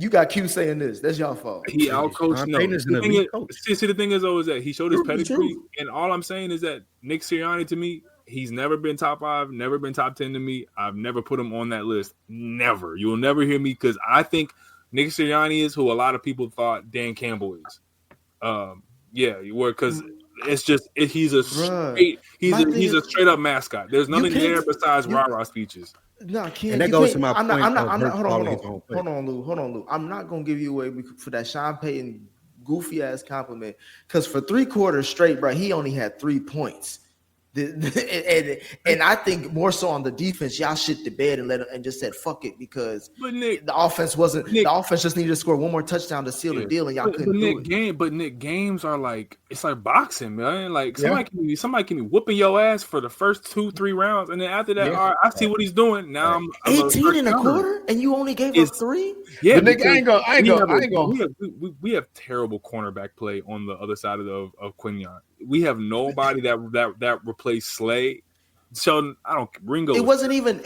got Q saying this. That's y'all fault. He outcoached. The thing is, though, is that he showed his pedigree, and all I'm saying is that Nick Sirianni, to me, he's never been top 5, never been top 10 to me. I've never put him on that list. Never. You'll never hear me, because I think Nick Sirianni is who a lot of people thought Dan Campbell is. Because it's just he's a straight up mascot. There's nothing there besides rah-rah speeches. No, Ken, and that goes to my point. Hold on, Lou. I'm not gonna give you away for that Sean Payton goofy ass compliment, because for 3 quarters straight, bro, he only had 3 points. And I think more so on the defense, y'all shit the bed and just said fuck it, because the offense the offense just needed to score one more touchdown to seal the deal, and y'all couldn't do it. Nick, games are like, it's like boxing, man. Like somebody can be whooping your ass for the first 2-3 rounds, and then after that, all right, I see what he's doing. Now I'm 18 in a quarter, and you only gave up 3. Yeah, Nick, I ain't gonna. We have terrible cornerback play on the other side of Quinyon. We have nobody that replaced Slay. Sheldon, Ringo. It wasn't even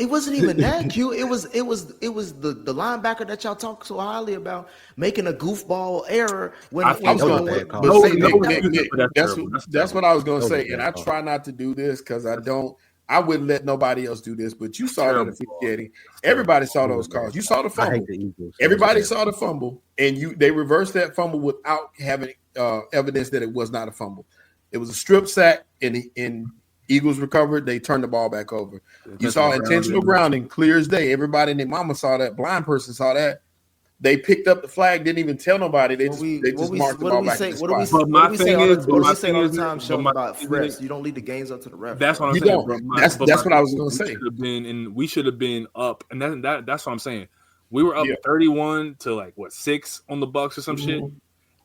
that, Q. It was the linebacker that y'all talk so highly about making a goofball error when that's what I was gonna say, and I try not to do this because I wouldn't let nobody else do this, but you saw that officiating. Everybody saw those calls. You saw the fumble. Everybody saw the fumble, and they reversed that fumble without having evidence that it was not a fumble. It was a strip sack, and Eagles recovered. They turned the ball back over. You saw intentional grounding, clear as day. Everybody and their mama saw that. Blind person saw that. They picked up the flag, didn't even tell nobody. They just marked the ball back to the spot. What do we say all the time, Sean, about refs? You don't lead the games up to the ref. That's what I'm saying. Bro. That's what I was going to say. We should have been up, and that's what I'm saying. We were up 31 to 6 on the Bucks or some shit.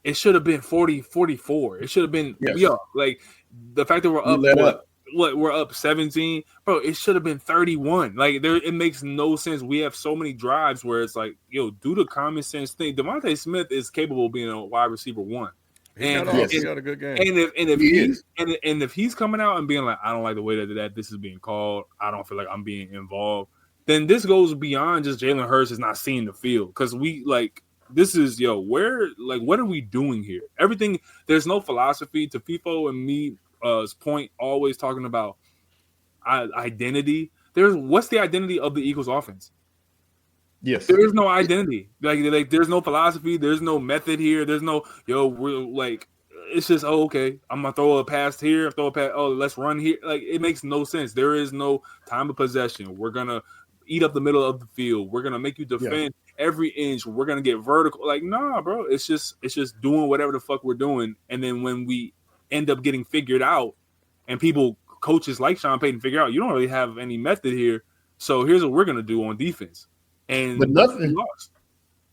It should have been 40-44. It should have been the fact that we're up. We're up 17, bro. It should have been 31. It makes no sense. We have so many drives where it's like, do the common sense thing. Devontae Smith is capable of being a wide receiver 1. He got a good game. And if he's coming out and being like, I don't like the way that this is being called, I don't feel like I'm being involved, then this goes beyond just Jalen Hurts is not seeing the field, because this is what are we doing here? Everything, there's no philosophy to FIFO and me. Point always talking about identity. What's the identity of the Eagles offense? Yes, there is no identity. There's no philosophy. There's no method here. There's no it's just okay. I'm gonna throw a pass here. Let's run here. It makes no sense. There is no time of possession. We're gonna eat up the middle of the field. We're gonna make you defend every inch. We're gonna get vertical. Like, nah, bro. It's just doing whatever the fuck we're doing. And then when we end up getting figured out, and coaches like Sean Payton figure out you don't really have any method here. So here's what we're gonna do on defense. And but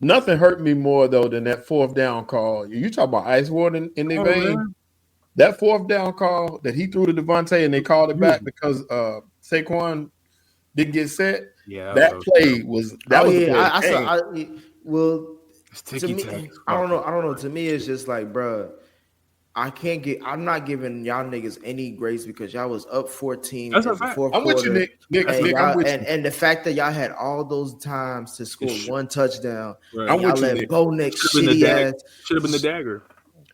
nothing hurt me more though than that fourth down call. You talk about ice water in their vein. Man. That fourth down call that he threw to Devontae and they called it back because Saquon didn't get set. Yeah, that play was that was. To me, I don't know. To me, it's just like, bro, I'm not giving y'all niggas any grace because y'all was up 14. That's a fact. I'm with you, Nick. And the fact that y'all had all those times to score one touchdown, right. I'm with you, let Bo Nick shitty ass should have been the dagger.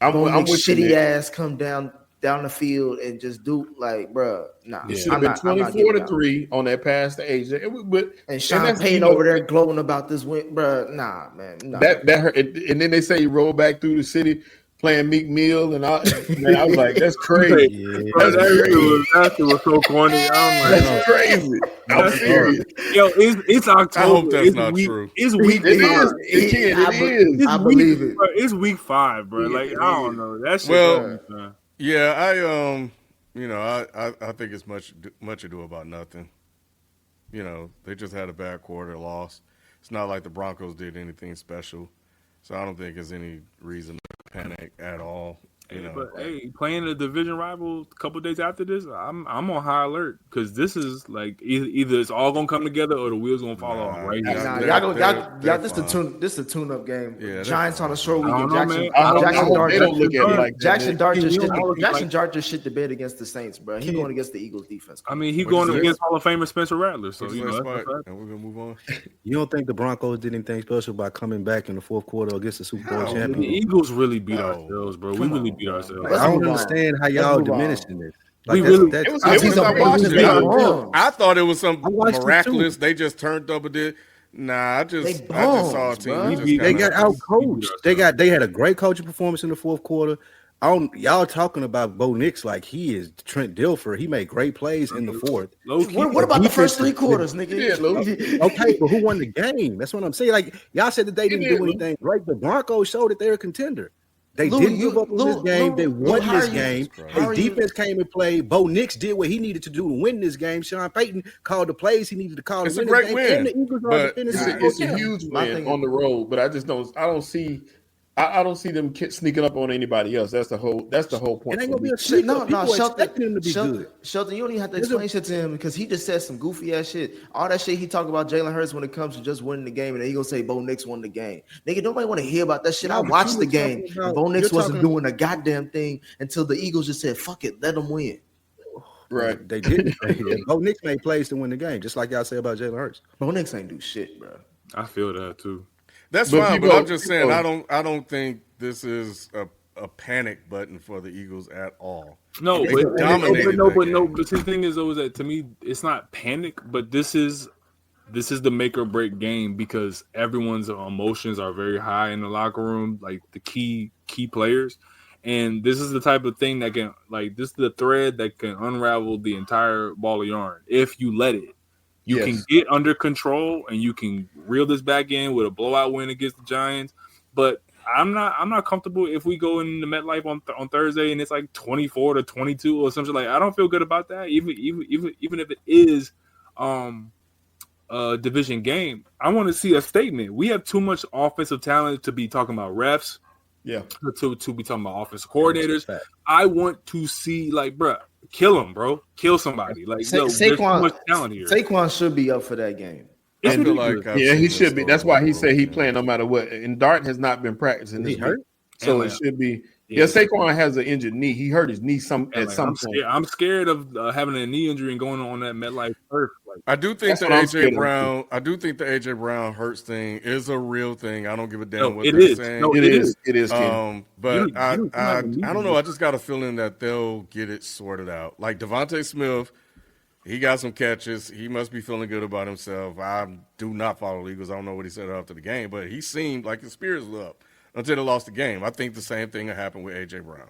I'm with shitty ass come down the field and just do like, bro. Nah, it should have been 24-3 on that pass to AJ. And Sean Payton over there gloating about this win, bro. Nah, man. Nah. That hurt. And then they say he rolled back through the city playing Meek Mill and all. Man, I was like, that's crazy. That was so corny. That's crazy. I'm serious. Yo, it's October. I hope that's not true. It's week. It is. It is. I believe it. Bro, it's week 5, bro. Like, I don't know. That shit. Well, yeah, I think it's much ado about nothing. You know, they just had a bad quarter loss. It's not like the Broncos did anything special. So I don't think there's any reason to panic at all. But playing a division rival a couple days after this, I'm on high alert because this is like either it's all gonna come together or the wheels gonna fall off right now. Y'all, this the tune-up game. Yeah, Giants on a short weekend. Jackson Dart just shit the bed against the Saints, bro. He's going against the Eagles defense. I mean, he's going against Hall of Famer Spencer Rattler. So and we're gonna move on. You don't think the Broncos did anything special by coming back in the fourth quarter against the Super Bowl champion? The Eagles really beat ourselves, bro. We really beat ourselves. I don't understand how y'all diminishing this. Like I thought it was some miraculous. They just turned up a bit. Nah, I just saw a team. They got out coached. They had a great coaching performance in the fourth quarter. Y'all talking about Bo Nix like he is Trent Dilfer. He made great plays in the fourth. What about the first 3 quarters, nigga? Okay, but who won the game? That's what I'm saying. Like y'all said that they didn't do anything right. The Broncos showed that they're a contender. They didn't give up on this game. They won this game. Their defense came and played. Bo Nix did what he needed to do to win this game. Sean Payton called the plays he needed to call. It's a great win. It's a huge win on the road, but I don't see them sneaking up on anybody else. That's the whole point. It ain't gonna be a shit. No, Shelton, you don't even have to explain shit to him because he just said some goofy ass shit. All that shit he talked about Jalen Hurts when it comes to just winning the game, and then he gonna say Bo Nix won the game. Nigga, nobody want to hear about that shit. I watched the game. Bo Nix wasn't doing a goddamn thing until the Eagles just said, "Fuck it, let them win." Right? They didn't. Bo Nix made plays to win the game, just like y'all say about Jalen Hurts. Bo Nix ain't do shit, bro. I feel that too. That's fine, but I'm just saying I don't think this is a panic button for the Eagles at all. No, but the thing is though is that to me it's not panic, but this is the make or break game because everyone's emotions are very high in the locker room, like the key players, and this is the type of thing that can this is the thread that can unravel the entire ball of yarn if you let it. You can get under control and you can reel this back in with a blowout win against the Giants. But I'm not comfortable if we go in the MetLife on Thursday and it's like 24-22 or something like. I don't feel good about that. Even if it is a division game, I want to see a statement. We have too much offensive talent to be talking about refs. Yeah, to be talking about offensive coordinators. I want to see bro. Kill him, bro. Kill somebody. There's too much talent here. Saquon should be up for that game. He should be. That's why he said he playing no matter what. And Dart has not been practicing this week, so it should be. Yeah, Saquon has an injured knee. He hurt his knee at some point. I'm scared of having a knee injury and going on that MetLife turf. I do think the AJ Brown Hurts thing is a real thing. I don't give a damn what they're saying. No, it is. It is. But I don't know. I just got a feeling that they'll get it sorted out. Like Devontae Smith, he got some catches. He must be feeling good about himself. I do not follow the Eagles. I don't know what he said after the game, but he seemed like his spirits was up until they lost the game. I think the same thing will happen with AJ Brown.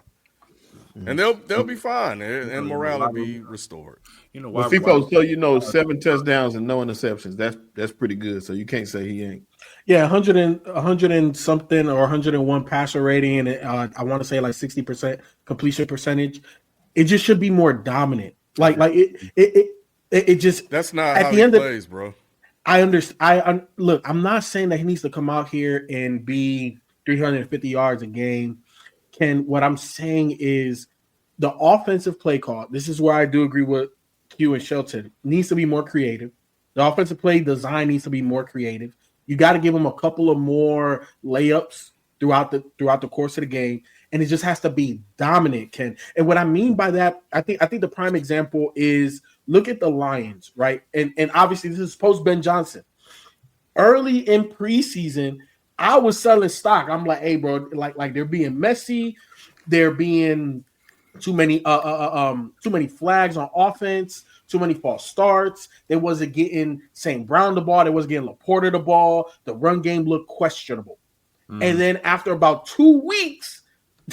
and they'll be fine, and morale will be restored. Well, FIFO, so 7 touchdowns and no interceptions. That's pretty good. So you can't say he ain't. Yeah, 100 and something or 101 passer rating, and I want to say like 60% completion percentage. It just should be more dominant. Like it just that's not how he plays, bro. I understand. Look, I'm not saying that he needs to come out here and be 350 yards a game. What I'm saying is the offensive play call. This is where I do agree with Q and Shelton. Needs to be more creative. The offensive play design needs to be more creative. You got to give him a couple of more layups throughout the course of the game, and it just has to be dominant, Ken. And what I mean by that, I think the prime example is look at the Lions, right? And obviously this is post Ben Johnson. Early in preseason, I was selling stock. I'm like, hey, bro, like they're being messy, they're being too many flags on offense. Too many false starts. They wasn't getting St. Brown the ball. They wasn't getting Laporta the ball. The run game looked questionable. And then after about 2 weeks,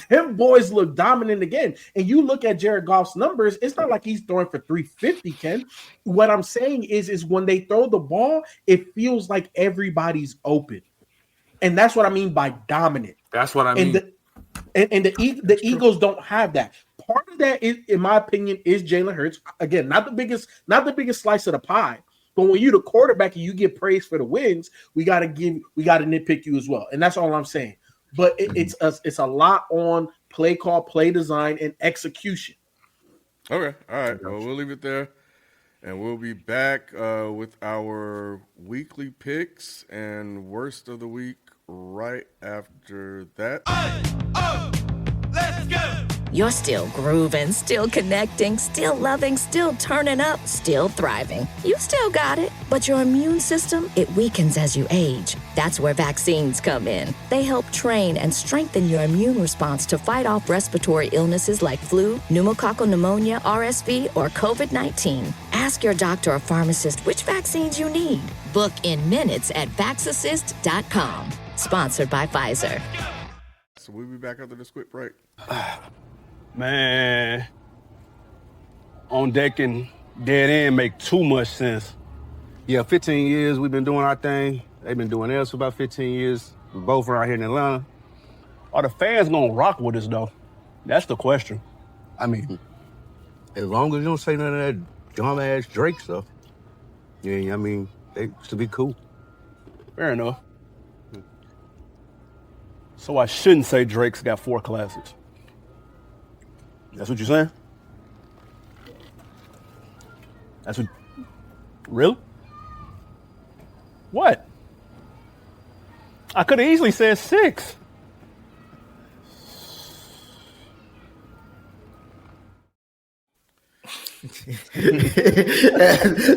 them boys look dominant again. And you look at Jared Goff's numbers, it's not like he's throwing for 350, Ken. What I'm saying is when they throw the ball, it feels like everybody's open. And that's what I mean by dominant. That's what I mean. And the Eagles don't have that. Part of that is, in my opinion, is Jalen Hurts. Again, not the biggest slice of the pie. But when you're the quarterback and you get praise for the wins, we gotta nitpick you as well. And that's all I'm saying. But it's a lot on play call, play design, and execution. Okay, all right. Well, we'll leave it there, and we'll be back with our weekly picks and worst of the week right after that. Let's go! You're still grooving, still connecting, still loving, still turning up, still thriving. You still got it, but your immune system, it weakens as you age. That's where vaccines come in. They help train and strengthen your immune response to fight off respiratory illnesses like flu, pneumococcal pneumonia, RSV, or COVID-19. Ask your doctor or pharmacist which vaccines you need. Book in minutes at vaxassist.com. Sponsored by Pfizer. So we'll be back after this quick break. Man, on deck and dead end make too much sense. Yeah, 15 years we've been doing our thing. They've been doing theirs for about 15 years. We both are out here in Atlanta. Are the fans gonna rock with us though? That's the question. I mean, as long as you don't say none of that dumb ass Drake stuff. Yeah, I mean, they should be cool. Fair enough. So I shouldn't say Drake's got 4 classics. That's what you're saying? That's what... Really? What? I could have easily said 6.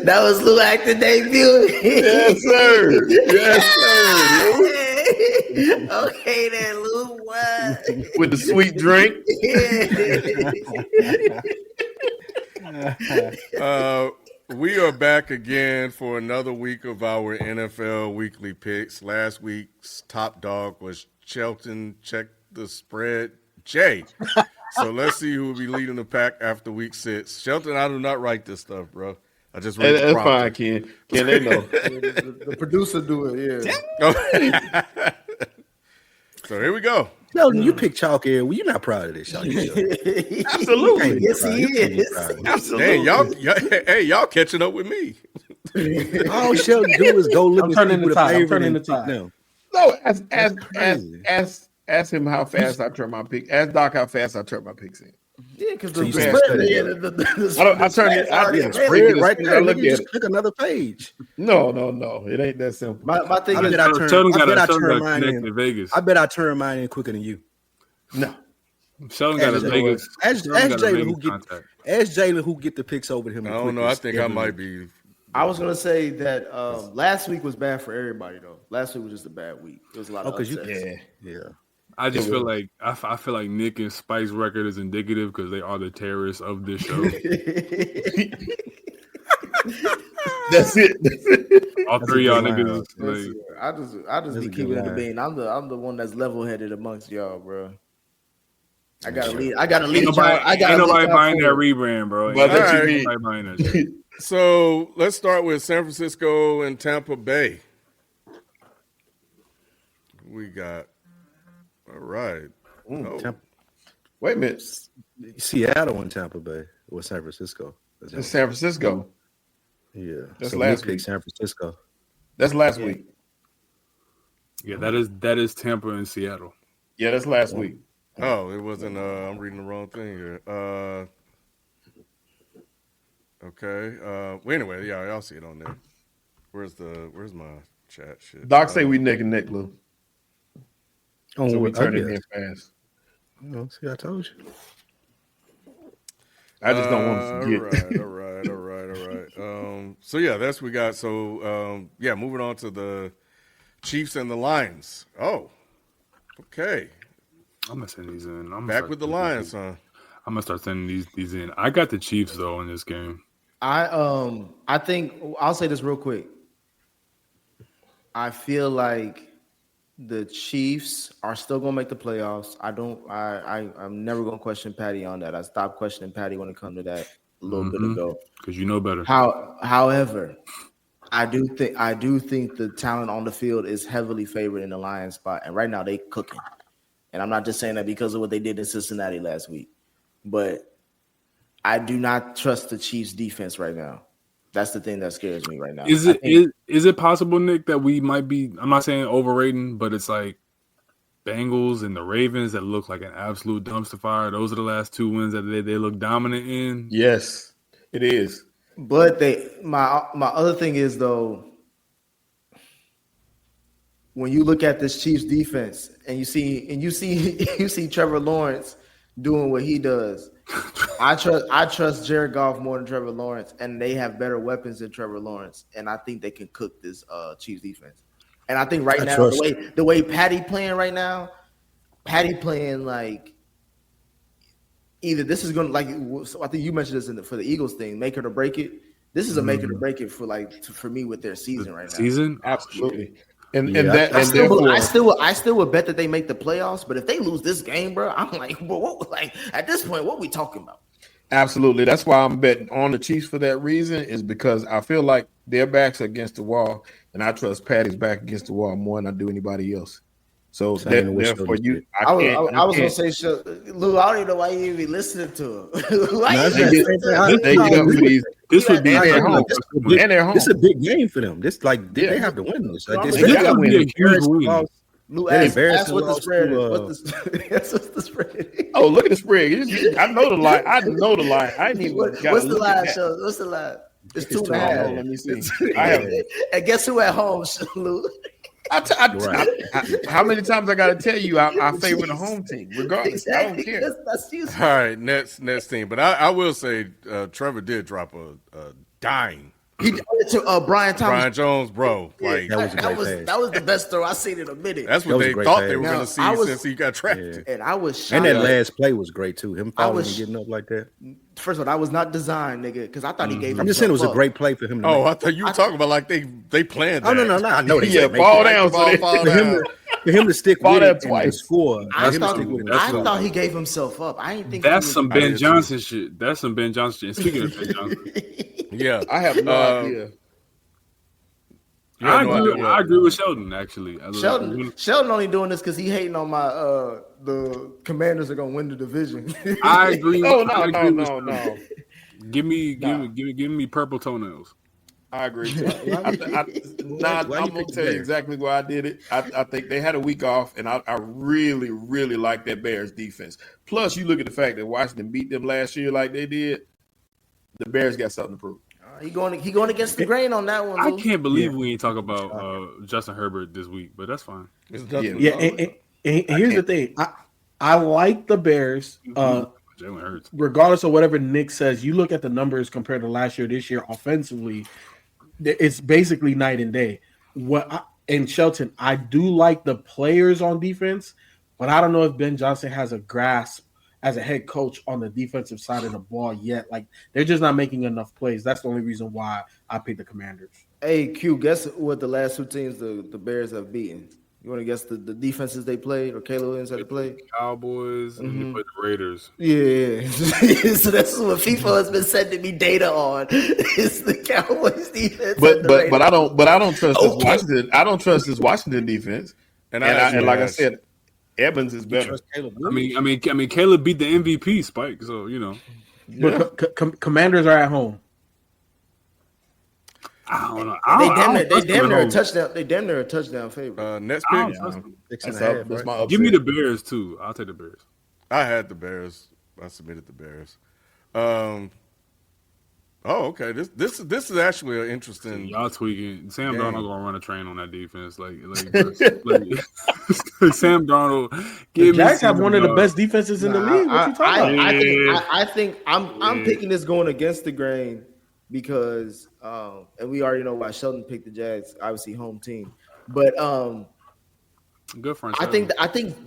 That was Lou acting debut. Yes, sir. Yes, sir. Okay, then, Lou. What? With the sweet drink. We are back again for another week of our NFL weekly picks. Last week's top dog was Shelton. Check the spread, Jay. So let's see who will be leading the pack after week 6. Shelton, I do not write this stuff, bro. I just read the prompt. That's fine, Ken. Ken, they know. The producer do it, yeah. So here we go. Sheldon, you pick chalk here. Well, you're not proud of this, Sheldon. Absolutely. Yes, he is. Absolutely. Hey, y'all catching up with me. All Sheldon do is go look at people I'm turning the tide. No, ask him how fast I turn my pick. Ask Doc how fast I turn my picks in. Yeah, because so I turn it. Spread right there. Look at just click another page. No. It ain't that simple. My thing is, I bet I turn mine in quicker than you. No. Sheldon got a Vegas. Ask Jalen who get the picks over him. I don't know. I think I might be. I was gonna say that last week was bad for everybody though. Last week was just a bad week. There was a lot of upsets. Yeah. I just feel like I feel like Nick and Spike's record is indicative because they are the terrorists of this show. That's it. All three of y'all niggas. I just be keeping it the bean. I'm the one that's level headed amongst y'all, bro. I gotta lead. I gotta lead. Ain't nobody buying that forward. rebrand, bro. But All right. Nobody buying that shit. So let's start with San Francisco and Tampa Bay. We got all right. Wait a minute. Seattle and Tampa Bay or San Francisco. It's San Francisco. Yeah, That's so last week. week. San Francisco. That's last week. Yeah, that is Tampa and Seattle. Yeah, that's last week. Oh, it wasn't. I'm reading the wrong thing here. Okay. Well, anyway, yeah, y'all see it on there. Where's my chat shit? Doc say we neck and neck, Lou. Oh, So we turn it in fast. See, I told you. I just don't want to forget. All right. So yeah, that's what we got. So yeah, moving on to the Chiefs and the Lions. Oh, okay. I'm gonna send these in. Back with the Lions, huh? I'm gonna start sending these in. I got the Chiefs though in this game. I think I'll say this real quick. I feel like the Chiefs are still gonna make the playoffs. I'm never gonna question Patty on that. I stopped questioning Patty when it comes to that a little bit ago. Because you know better. However, I do think the talent on the field is heavily favored in the Lions spot, and right now they cooking. And I'm not just saying that because of what they did in Cincinnati last week, but I do not trust the Chiefs defense right now. That's the thing that scares me right now. Is it possible, Nick, that we might be, I'm not saying overrating, but it's like Bengals and the Ravens that look like an absolute dumpster fire. Those are the last two wins that they look dominant in. Yes, it is. But my other thing is though, when you look at this Chiefs defense and you see Trevor Lawrence doing what he does, I trust Jared Goff more than Trevor Lawrence, and they have better weapons than Trevor Lawrence, and I think they can cook this Chiefs defense. And I think right now the way Patty playing right now, like either this is gonna I think you mentioned this for the Eagles thing, make it or break it. This is a make it or break it for me with their season right now. Season, absolutely. I still would bet that they make the playoffs, but if they lose this game, bro, I'm like, at this point, what are we talking about? Absolutely. That's why I'm betting on the Chiefs for that reason, is because I feel like their backs are against the wall, and I trust Patty's back against the wall more than I do anybody else. So therefore, I was gonna say, Lou, I don't even know why you even listening to him. They get up for these. This would be their home. This is a big game for them. This they have to win this. Like, they gotta win. Lou, ask what the spread is. What's the spread? Oh, look at the spread. I know the line. I didn't even. What's the line, Show? What's the line? It's 2.5. Let me see. And guess who at home, Lou? How many times I got to tell you I favor the home team, regardless. Exactly. I don't care. All right, next team. But I will say Trevor did drop a dime. He did it to Brian Thomas. Brian Jones, bro. Like that was the best throw I've seen in a minute. That's what they thought they were going to see since he got drafted. And I was shocked. And that last play was great too. Him falling and getting up like that. First of all, that was not designed, nigga, because I thought he gave. I'm just saying it was a great play for him. I thought you were talking about like they planned that. Oh no! I know they fall down. For him to stick with it and score. I thought he gave himself up. I didn't think that's some Ben Johnson shit. That's some Ben Johnson shit. Speaking of Ben Johnson, yeah, I have no idea. I agree with Sheldon, actually. Sheldon only doing this because he hating on my the Commanders are gonna win the division. I agree. No. Give me purple toenails. I agree. I'm gonna tell you exactly why I did it. I think they had a week off, and I really, really like that Bears defense. Plus, you look at the fact that Washington beat them last year like they did. The Bears got something to prove. He going against the grain on that one. I can't believe we ain't talk about Justin Herbert this week, but that's fine. And here's the thing. I like the Bears. Regardless of whatever Nick says, you look at the numbers compared to last year, this year, offensively, it's basically night and day. And Shelton, I do like the players on defense, but I don't know if Ben Johnson has a grasp as a head coach on the defensive side of the ball yet. Like, they're just not making enough plays. That's the only reason why I picked the Commanders. Hey, Q, guess what the last two teams the Bears have beaten? You want to guess the defenses they played or Caleb Williams had to play? Cowboys and they played the Raiders. Yeah. So that's what FIFA has been sending me data on. It's the Cowboys defense. But I don't trust this Washington. I don't trust this Washington defense. And like I said, Evans is better. I mean, Caleb beat the MVP Spike, so you know. Yeah. But Commanders are at home. I don't know. They damn near a touchdown. They damn near a touchdown favorite. Next pick. That's my upset. Give me the Bears too. I'll take the Bears. I had the Bears. I submitted the Bears. Okay. This is actually an interesting. Y'all tweaking. Sam Darnold gonna run a train on that defense. Like Sam Darnold. The Jags have one of the best defenses in the league. What you talking about? I think I'm picking this going against the grain because and we already know why Sheldon picked the Jags. Obviously, home team, but good friend. I think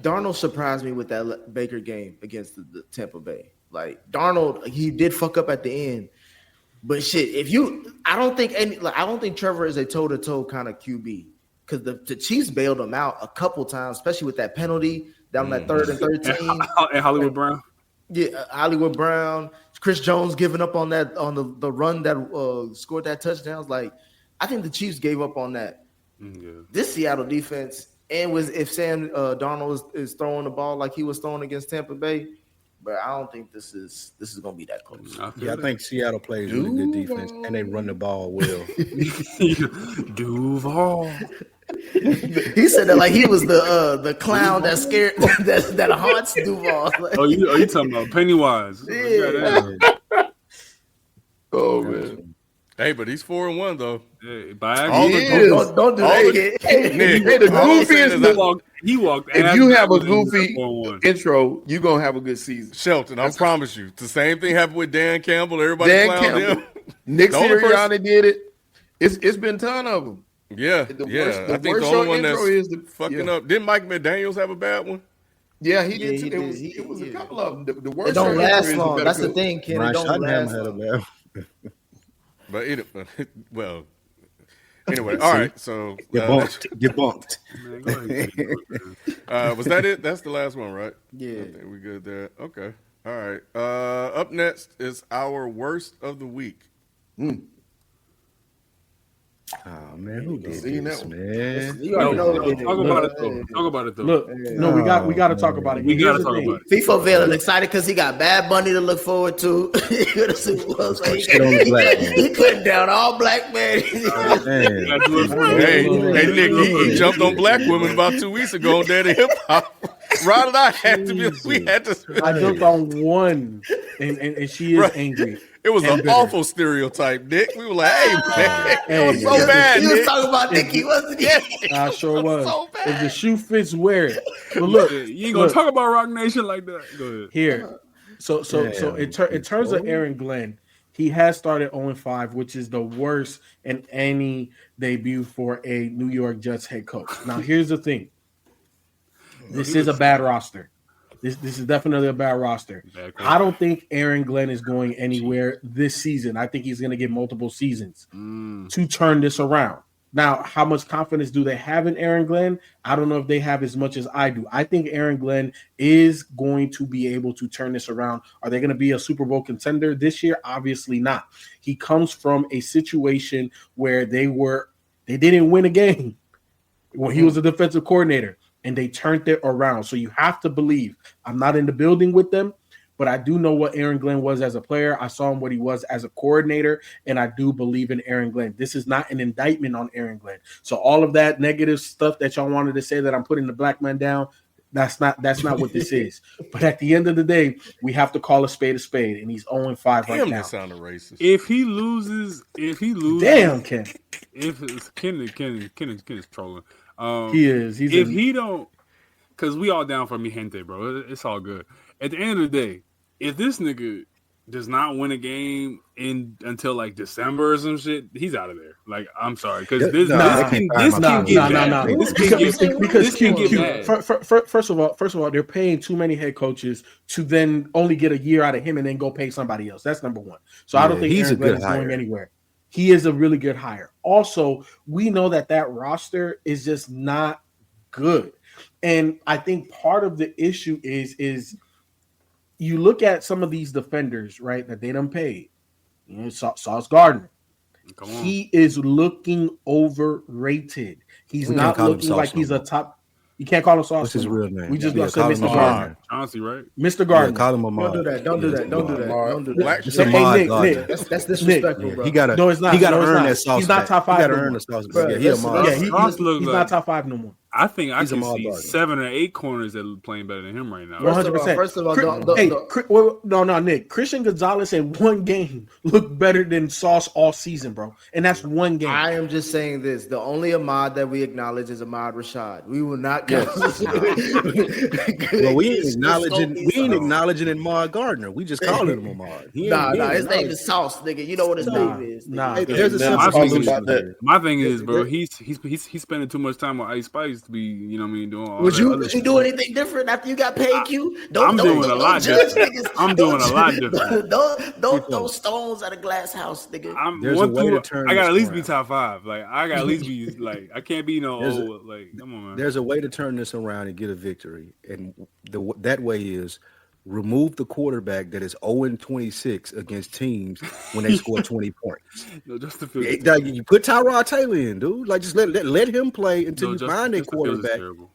Darnold surprised me with that Baker game against the Tampa Bay. Like Darnold, he did fuck up at the end. But shit, I don't think Trevor is a toe-to-toe kind of QB because the Chiefs bailed him out a couple times, especially with that penalty down that 3rd and 13. And Hollywood Brown. Yeah, Hollywood Brown, Chris Jones giving up on that on the run that scored that touchdown. Like, I think the Chiefs gave up on that. Yeah. This Seattle defense, and if Sam Darnold is throwing the ball like he was throwing against Tampa Bay. But I don't think this is gonna be that close. I think Seattle plays really good defense and they run the ball well. Duval. He said that like he was the clown that scared that haunts Duval. Like, you talking about Pennywise? Yeah. Oh man. Hey, but he's 4-1 though. Hey, don't do that. Hey, the goofiest. He walked. If you have a goofy intro, you're gonna have a good season. Shelton, I promise you. The same thing happened with Dan Campbell. Everybody clowned him. Nick Sirianni did it. It's been a ton of them. Yeah, I think the only one that's fucking up. Didn't Mike McDaniels have a bad one? Yeah, he did. It was a couple of them. The worst. It don't last long. That's the thing, Ken. It don't last long. But well, anyway, all right. So get bumped. Was that it? That's the last one, right? Yeah, I think we good there. Okay, all right. Up next is our worst of the week. Oh man, who did this, man? Talk about it though. Look, no, we got to talk about it. We got to talk about it. FIFA feeling excited because he got Bad Bunny to look forward to. He putting down all black men. Hey, Nick, he jumped on black women about 2 weeks ago on Daddy Hip Hop. Rod and I had to be. We had to. I jumped on one, and she is angry. It was an awful stereotype, Nick. We were like, "Hey, man, it was so bad." He was talking about Nicky, wasn't he? I sure was. So if the shoe fits, wear it. But look, you ain't gonna talk about Rock Nation like that. Go ahead. Here, so in terms of Aaron Glenn, he has started 0-5, which is the worst in any debut for a New York Jets head coach. Now, here's the thing: this is a bad roster. This is definitely a bad roster. I don't think Aaron Glenn is going anywhere this season. I think he's going to get multiple seasons to turn this around. Now, how much confidence do they have in Aaron Glenn? I don't know if they have as much as I do. I think Aaron Glenn is going to be able to turn this around. Are they going to be a Super Bowl contender this year? Obviously not. He comes from a situation where they didn't win a game when he was a defensive coordinator. And they turned it around. So you have to believe. I'm not in the building with them, but I do know what Aaron Glenn was as a player. I saw him what he was as a coordinator, and I do believe in Aaron Glenn. This is not an indictment on Aaron Glenn. So all of that negative stuff that y'all wanted to say that I'm putting the black man down, that's not what this is. But at the end of the day, we have to call a spade, and he's 0-5 right now. That sounded racist. If he loses, damn, Ken. If it's Ken is trolling. He is. He don't, because we all down for mi gente, bro. It's all good. At the end of the day, if this nigga does not win a game until like December or some shit, he's out of there. Like, I'm sorry, because this can get bad. Because first of all, they're paying too many head coaches to then only get a year out of him and then go pay somebody else. That's number one. So I don't think Aaron Glenn is going anywhere. He is a really good hire. Also, we know that roster is just not good. And I think part of the issue is you look at some of these defenders, right, that they done paid. You know, Sauce Gardner. He is looking overrated. He's not looking like he's a top. You can't call him Sauce. What's his real name? We just gonna say Mr. Gardner. Chauncey, right? Mr. Gardner. Yeah, call him Ahmad. Don't do that. Don't do that. Don't do that. Don't do that. Nick, that's disrespectful, bro. He gotta. No, it's not. He gotta No, it's earn not. that sauce. He's not top 5. He gotta earn the sauce. He's not top 5 no more. I think I He's can a see Gardner. 7 or 8 corners that are playing better than him right now. 100%. First of all, Nick. Christian Gonzalez in one game looked better than Sauce all season, bro. And that's one game. I am just saying this. The only Ahmad that we acknowledge is Ahmad Rashad. We will not count. Well, we ain't acknowledging Ahmad Gardner. We just calling him Ahmad. Nah, his name is Sauce, nigga. You know what his name is. Nah, hey, there's a my simple thing solution is, there. my thing is, bro, he's spending too much time with Ice Spice to be, you know what I mean, doing all Would that you other do shit. anything different after you got paid, Q? I'm doing a lot different. I'm doing a lot different. Don't throw stones at a glass house, nigga. There's a way to turn I gotta at this least be around. top 5. Like I gotta at least be like I can't be no old like come on, man. There's a way to turn this around and get a victory, and that way is remove the quarterback that is 0-26 against teams when they score 20 points. No, Justin Fields. You put Tyrod Taylor in, dude. Like just let him play until you find a Justin Fields is quarterback. terrible.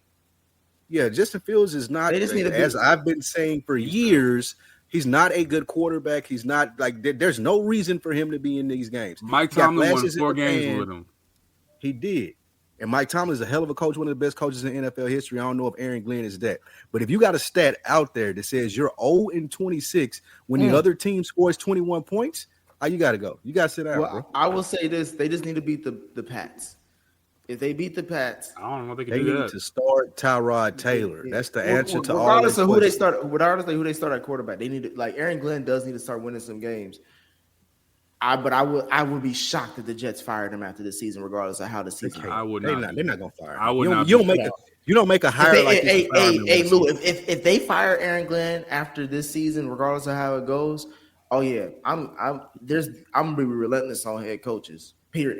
Yeah, Justin Fields is not. As I've been saying for years, he's not a good quarterback. He's not like there's no reason for him to be in these games. Mike Tomlin won 4 games with him. He did. And Mike Tomlin is a hell of a coach, one of the best coaches in NFL history. I don't know if Aaron Glenn is that. But if you got a stat out there that says you're 0-26 when the other team scores 21 points, you got to go. You got to sit down, bro. I will say this. They just need to beat the Pats. If they beat the Pats, I don't know if they can They do need that. to start Tyrod Taylor. That's the answer to all regardless those of who they questions. start. Regardless of who they start at quarterback, they need to like Aaron Glenn does need to start winning some games. But I would be shocked if the Jets fired him after the season, regardless of how the season. I would They're not. not gonna fire him. I would not. You don't make a hire like this. Hey, Lou, if they fire Aaron Glenn after this season, regardless of how it goes, oh yeah, I'm gonna be relentless on head coaches. Peter,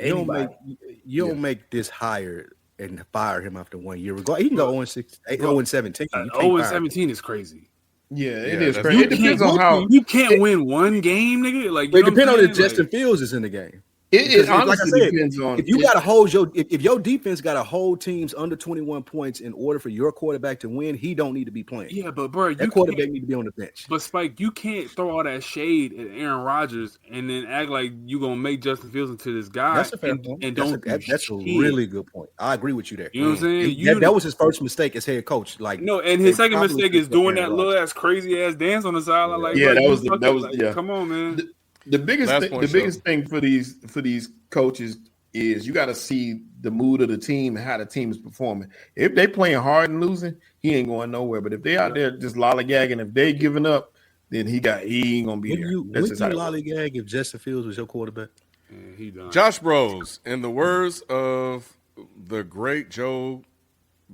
You don't make this hire and fire him after 1 year. He can go 0-6, 0-17. 0-17 is crazy. Yeah, it Yeah, is that's- crazy. It depends on how. You can't win one game, nigga. Like, It depends on if Justin Fields is in the game. It Like I honestly said, depends on if you got to hold if your defense got to hold teams under 21 points in order for your quarterback to win, he don't need to be playing. Yeah, but bro, That quarterback need to be on the bench. But Spike, you can't throw all that shade at Aaron Rodgers and then act like you gonna make Justin Fields into this guy. That's a fair point. And That's a really good point. I agree with you there. You know what I'm saying? That was his first mistake as head coach. Like no, and his second probably mistake is picked up doing Aaron that little Rodgers. ass crazy ass dance on the sideline. Like, Yeah, bro, that was yeah. Come on, man. The biggest Last thing, point, the biggest thing for these coaches is you got to see the mood of the team and how the team is performing. If they playing hard and losing, he ain't going nowhere. But if they out there just lollygagging, if they giving up, then he ain't gonna be there. Would you lollygag if Justin Fields was your quarterback? Yeah, he done. Josh Bros, in the words of the great Joe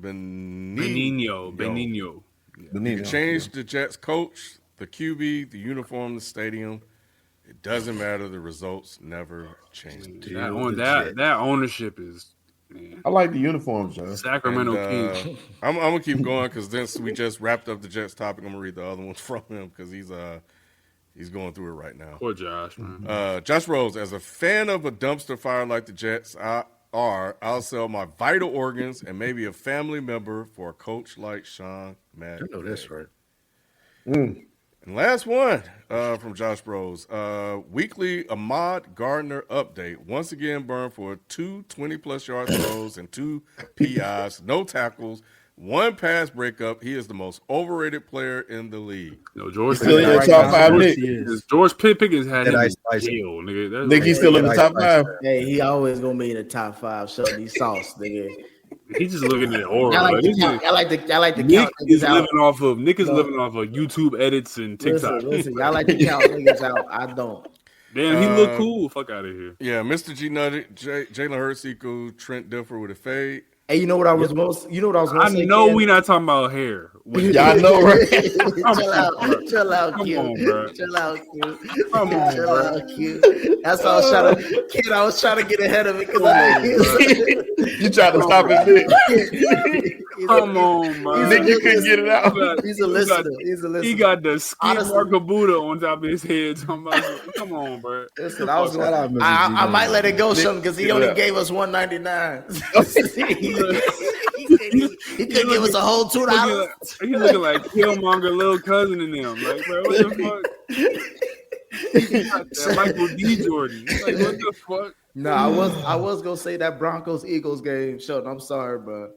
Benigno. You change the Jets coach, the QB, the uniform, the stadium. It doesn't matter. The results never change. That ownership is. Man. I like the uniforms, John. Sacramento Kings. I'm gonna keep going because since we just wrapped up the Jets topic, I'm gonna read the other ones from him because he's going through it right now. Poor Josh, man. Josh Rose, as a fan of a dumpster fire like the Jets I'll sell my vital organs and maybe a family member for a coach like Sean Matt. I know that's right. And last one from Josh Bros. Weekly Ahmad Gardner update. Once again burned for 2 20-plus yard throws and 2 PIs, no tackles, 1 pass breakup. He is the most overrated player in the league. No, George still in your top 5, Nick. George Pickens had him in spicy. jail, nigga. Nick, he's still in the top 5. Hey, he always gonna be in the top 5. Shutting sauce, nigga. He's just looking at aura. I like the count. Nick is living off of YouTube edits and TikTok. Listen, y'all like to count niggas out. I don't. Damn, he look cool. Fuck out of here. Yeah, Mr. G Nutted, Jalen Hurts equal Trent Dilfer with a fade. Hey, you know what I was going to say? I know we not talking about hair. Y'all know, right? Chill out, Q. On, bro. Chill out, Q. Come on, Chill bro. out, Q. That's all I was trying to get ahead of it because You tried to stop it, Nick. Come on, bro. Nick, you couldn't get it out. He's a listener. He's a listener. He got the skid Honestly. mark of Buddha on top of his head. Come on, bro. Listen, I might let it go something because he only gave us $1.99. he could give us a whole $2. He looking like Killmonger, little cousin in them. Like, bro, what the fuck? That Michael D. Jordan. Like, what the fuck? No, I was gonna say that Broncos Eagles game, Sheldon. I'm sorry, bro.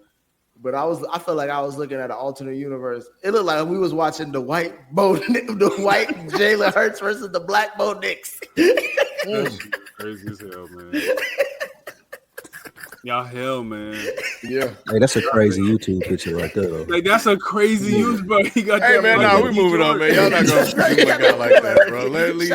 But I felt like I was looking at an alternate universe. It looked like we was watching the white Jalen Hurts versus the black Bo Nix. Crazy as hell, man. Y'all hell, man. Yeah. Hey, that's a crazy YouTube picture right there, though. Like, that's a crazy use, bro. He got Hey, man, nah, we moving on, man. Y'all not going to do a guy like that, bro. Leave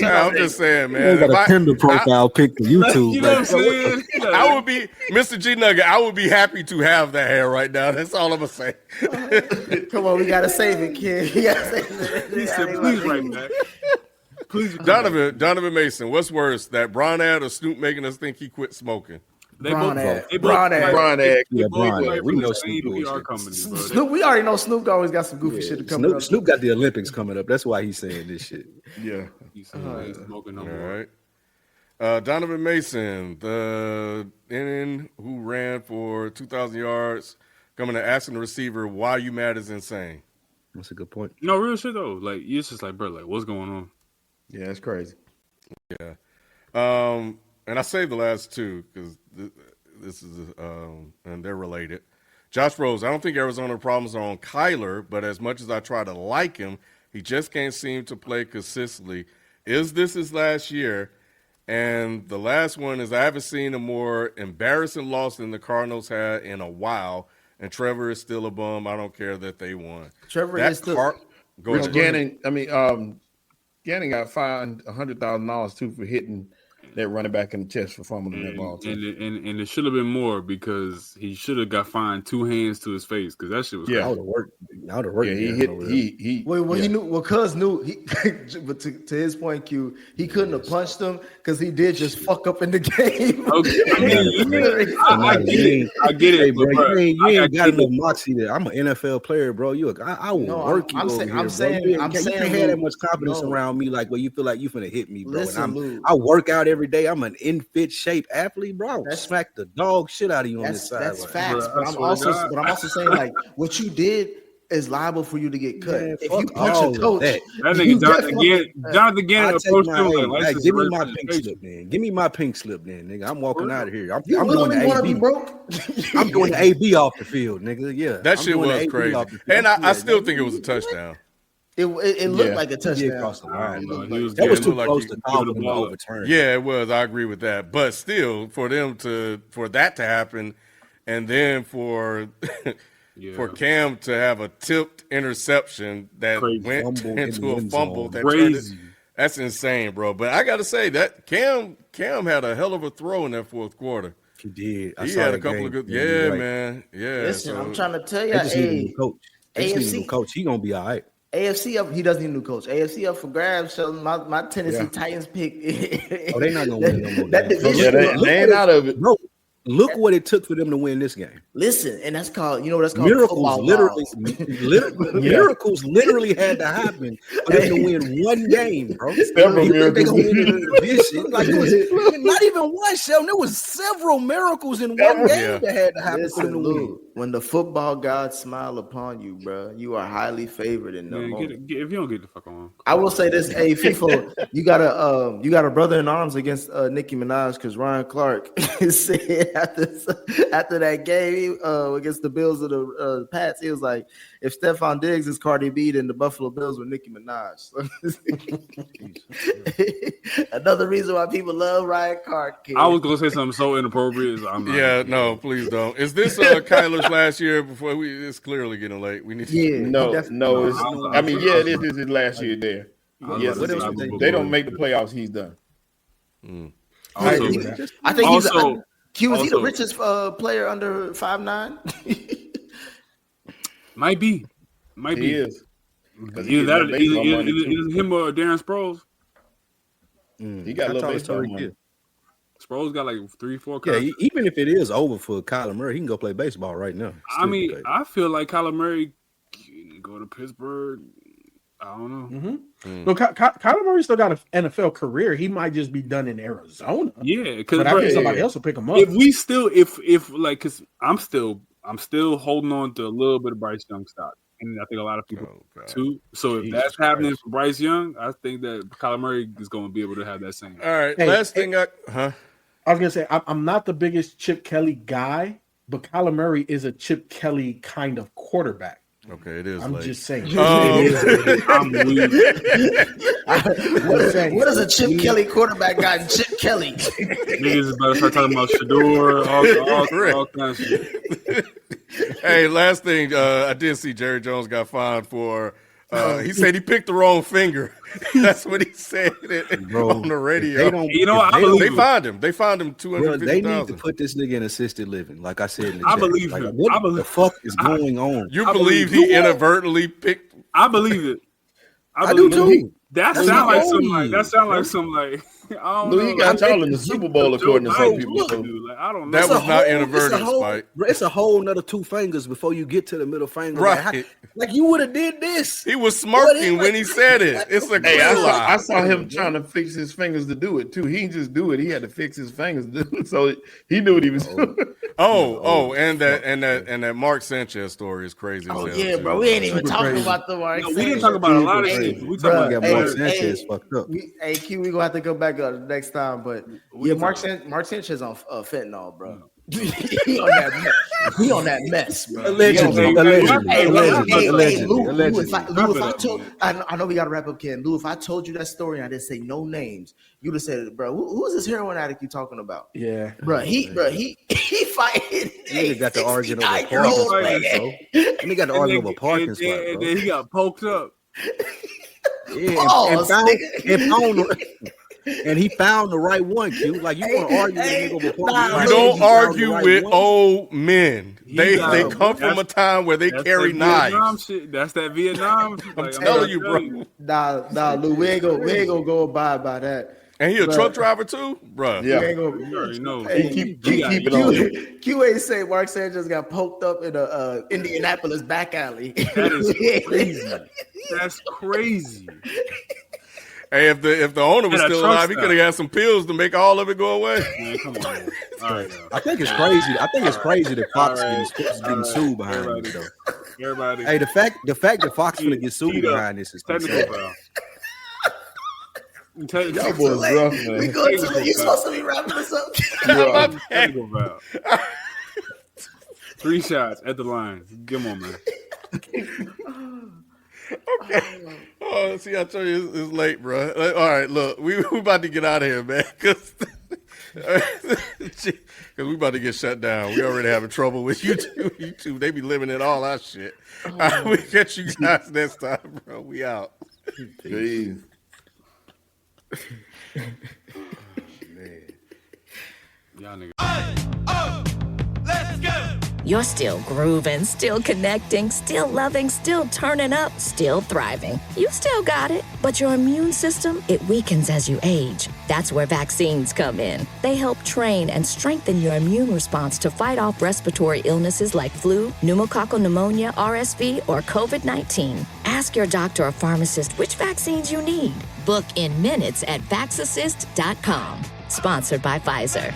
I'm just saying, man. You got a Tinder profile pic to YouTube. You know what I'm saying? I would be, Mr. G Nugget, I would be happy to have that hair right now. That's all I'm going to say. Come on, we got to save it, kid. We gotta save it. He said, please right back. Please, Donovan Mason, what's worse, that Braun ad or Snoop making us think he quit smoking? Braun ad. We know Snoop PR company, bro. Snoop, we already know Snoop always got some goofy shit to come up. Snoop got the Olympics coming up. That's why he's saying this shit. Yeah. He's saying he's smoking no more. All right. Donovan Mason, the inning who ran for 2,000 yards, coming to asking the receiver, why you mad is insane. That's a good point. No, real shit, though. Like, it's just like, bro, like, what's going on? Yeah, it's crazy. Yeah. And I saved the last two because this is, and they're related. Josh Rose, I don't think Arizona problems are on Kyler, but as much as I try to like him, he just can't seem to play consistently. Is this his last year? And the last one is I haven't seen a more embarrassing loss than the Cardinals had in a while, and Trevor is still a bum. I don't care that they won. Trevor is still – Rich Gannon, Gannon got fined $100,000 too for hitting that running back in the chest for fumbling that ball. And it should have been more because he should have got fined 2 hands to his face because that shit was I would have worked. Yeah, he hit. He he knew. Well, Cuz knew. But to his point, Q, he couldn't have punched him because he did just fuck up in the game. Okay, I get it, bro. bro. You ain't got enough moxie there. I'm an NFL player, bro. I will work you over here, bro. You can't have that much confidence around me, like where you feel like you finna hit me, bro. Listen, I work out every day. I'm an in fit shape athlete, bro. I smack the dog shit out of you on this side. That's facts. But I'm also saying like what you did is liable for you to get cut. Man, if you punch a coach, that nigga Jonathan Gannon approached him like, give me my pink slip, then. Give me my pink slip, then, nigga. I'm walking out of here. I'm going to AB. I'm going to AB off the field, nigga. Yeah, that shit was crazy, and I still think it was a touchdown. It looked like a touchdown. That was too close to call for them to overturn. Yeah, it was. I agree with that. But still, for that to happen, and then for Cam to have a tipped interception that went into a fumble, that's insane, bro. But I got to say that Cam had a hell of a throw in that fourth quarter. He did. He had a couple of good. Yeah, man. Yeah. Listen, I'm trying to tell you, AFC coach. He gonna be all right. AFC up. He doesn't need a new coach. AFC up for grabs. So my Tennessee Titans pick. They not gonna win no more. That division. They ain't out of it. Bro, look what it took for them to win this game. Listen, and that's called. You know what that's called? Miracles. Miracles literally had to happen for them to win one game, bro. Several miracles. They gonna win the division. Like not even one, Sheldon. There was several miracles in one game that had to happen for them to win. When the football gods smile upon you, bro, you are highly favored in the moment. If you don't get the fuck on, I will say this: hey, FIFA, you got a brother in arms against Nicki Minaj because Ryan Clark said after that game against the Bills of the Pats, he was like, if Stephon Diggs is Cardi B, then the Buffalo Bills were Nicki Minaj. Another reason why people love Ryan Clark. Kid. I was gonna say something so inappropriate. No, please don't. Is this Kyler's last year? Before it's clearly getting late. We need to. No. It is his last year there. Yes, they don't make the playoffs. He's done. I think he's the richest player under 5'9". Might be. He is. Either him or Darren Sproles. He got a little baseball money. Sproles got like 3-4 Yeah, contracts. even if it is over for Kyler Murray, he can go play baseball right now. I mean, I feel like Kyler Murray can go to Pittsburgh. I don't know. Mm-hmm. No, Kyler Murray still got an NFL career. He might just be done in Arizona. Yeah, because I think somebody else will pick him up. If we still, if like, because I'm still holding on to a little bit of Bryce Young stock, and I think a lot of people too. So if that's happening for Bryce Young, I think that Kyler Murray is going to be able to have that same. All right, last thing I was gonna say, I'm not the biggest Chip Kelly guy, but Kyler Murray is a Chip Kelly kind of quarterback. Okay, it is. I'm just saying. What is a Chip Kelly quarterback got in Chip Kelly? Niggas is about to start talking about Shador, all kinds of shit. Hey, last thing, I did see Jerry Jones got fined for. He said he picked the wrong finger. That's what he said on the radio. They fined him. They fined him $250,000. They need to put this nigga in assisted living, like I said. In the I chat. believe like, him. What the fuck is going on? You believe he inadvertently picked? I believe it. I do too. That sound like some like. I don't know. He got y'all in the Super Bowl according to some people. Like, I don't know. That was not inadvertent, Spike. It's a whole nother 2 fingers before you get to the middle finger. Right. Like you would have did this. He was smirking when he said it. It's a clear lie. I saw him trying to fix his fingers to do it too. He didn't just do it. He had to fix his fingers to do it. So he knew what he was doing. And that Mark Sanchez story is crazy. Oh yeah, bro. We ain't even talking about the Mark Sanchez. We didn't talk about a lot of shit. We talking about Mark Sanchez fucked up. Q, we gonna have to go back next time. But Mark Sanchez on fentanyl, bro. He on that mess, bro. Allegedly. Lou, if I told, I know we gotta wrap up, Ken. Lou, if I told you that story and I didn't say no names, you'd have said, bro, who's this heroin addict you talking about? Yeah, bro. He fighting. He got to argue over a parking spot, and he got to argue over a parking spot, bro. And then he got poked up. And he found the right one, Q. Like you want to argue with a nigga before you don't argue with old men. They come from a time where they carry knives. That's that Vietnam shit. I'm telling you, bro. Nah, Lou, we ain't gonna go abide by that. And he a truck driver too, bro. Yeah, keep it on. Q ain't say Mark Sanchez got poked up in a Indianapolis back alley. That is crazy. That's crazy. Hey, if the owner was still alive, he could have got some pills to make all of it go away. Man, come on. Man. All right, I think it's crazy. That Fox getting sued behind this, though. Everybody. Hey, the fact that Fox gonna get sued behind this is technical foul. Y'all boys rough, man. You supposed to be wrapping this up. Technical foul. 3 shots at the line. Come on, man. Okay. Oh, see, I told you it's late, bro. All right, look, we about to get out of here, man, because we about to get shut down. We already having trouble with YouTube. They be limiting all our shit. All right, we catch you guys next time, bro. We out. Peace. Man. Y'all niggas. Let's go. You're still grooving, still connecting, still loving, still turning up, still thriving. You still got it, but your immune system, it weakens as you age. That's where vaccines come in. They help train and strengthen your immune response to fight off respiratory illnesses like flu, pneumococcal pneumonia, RSV, or COVID-19. Ask your doctor or pharmacist which vaccines you need. Book in minutes at vaxassist.com. Sponsored by Pfizer.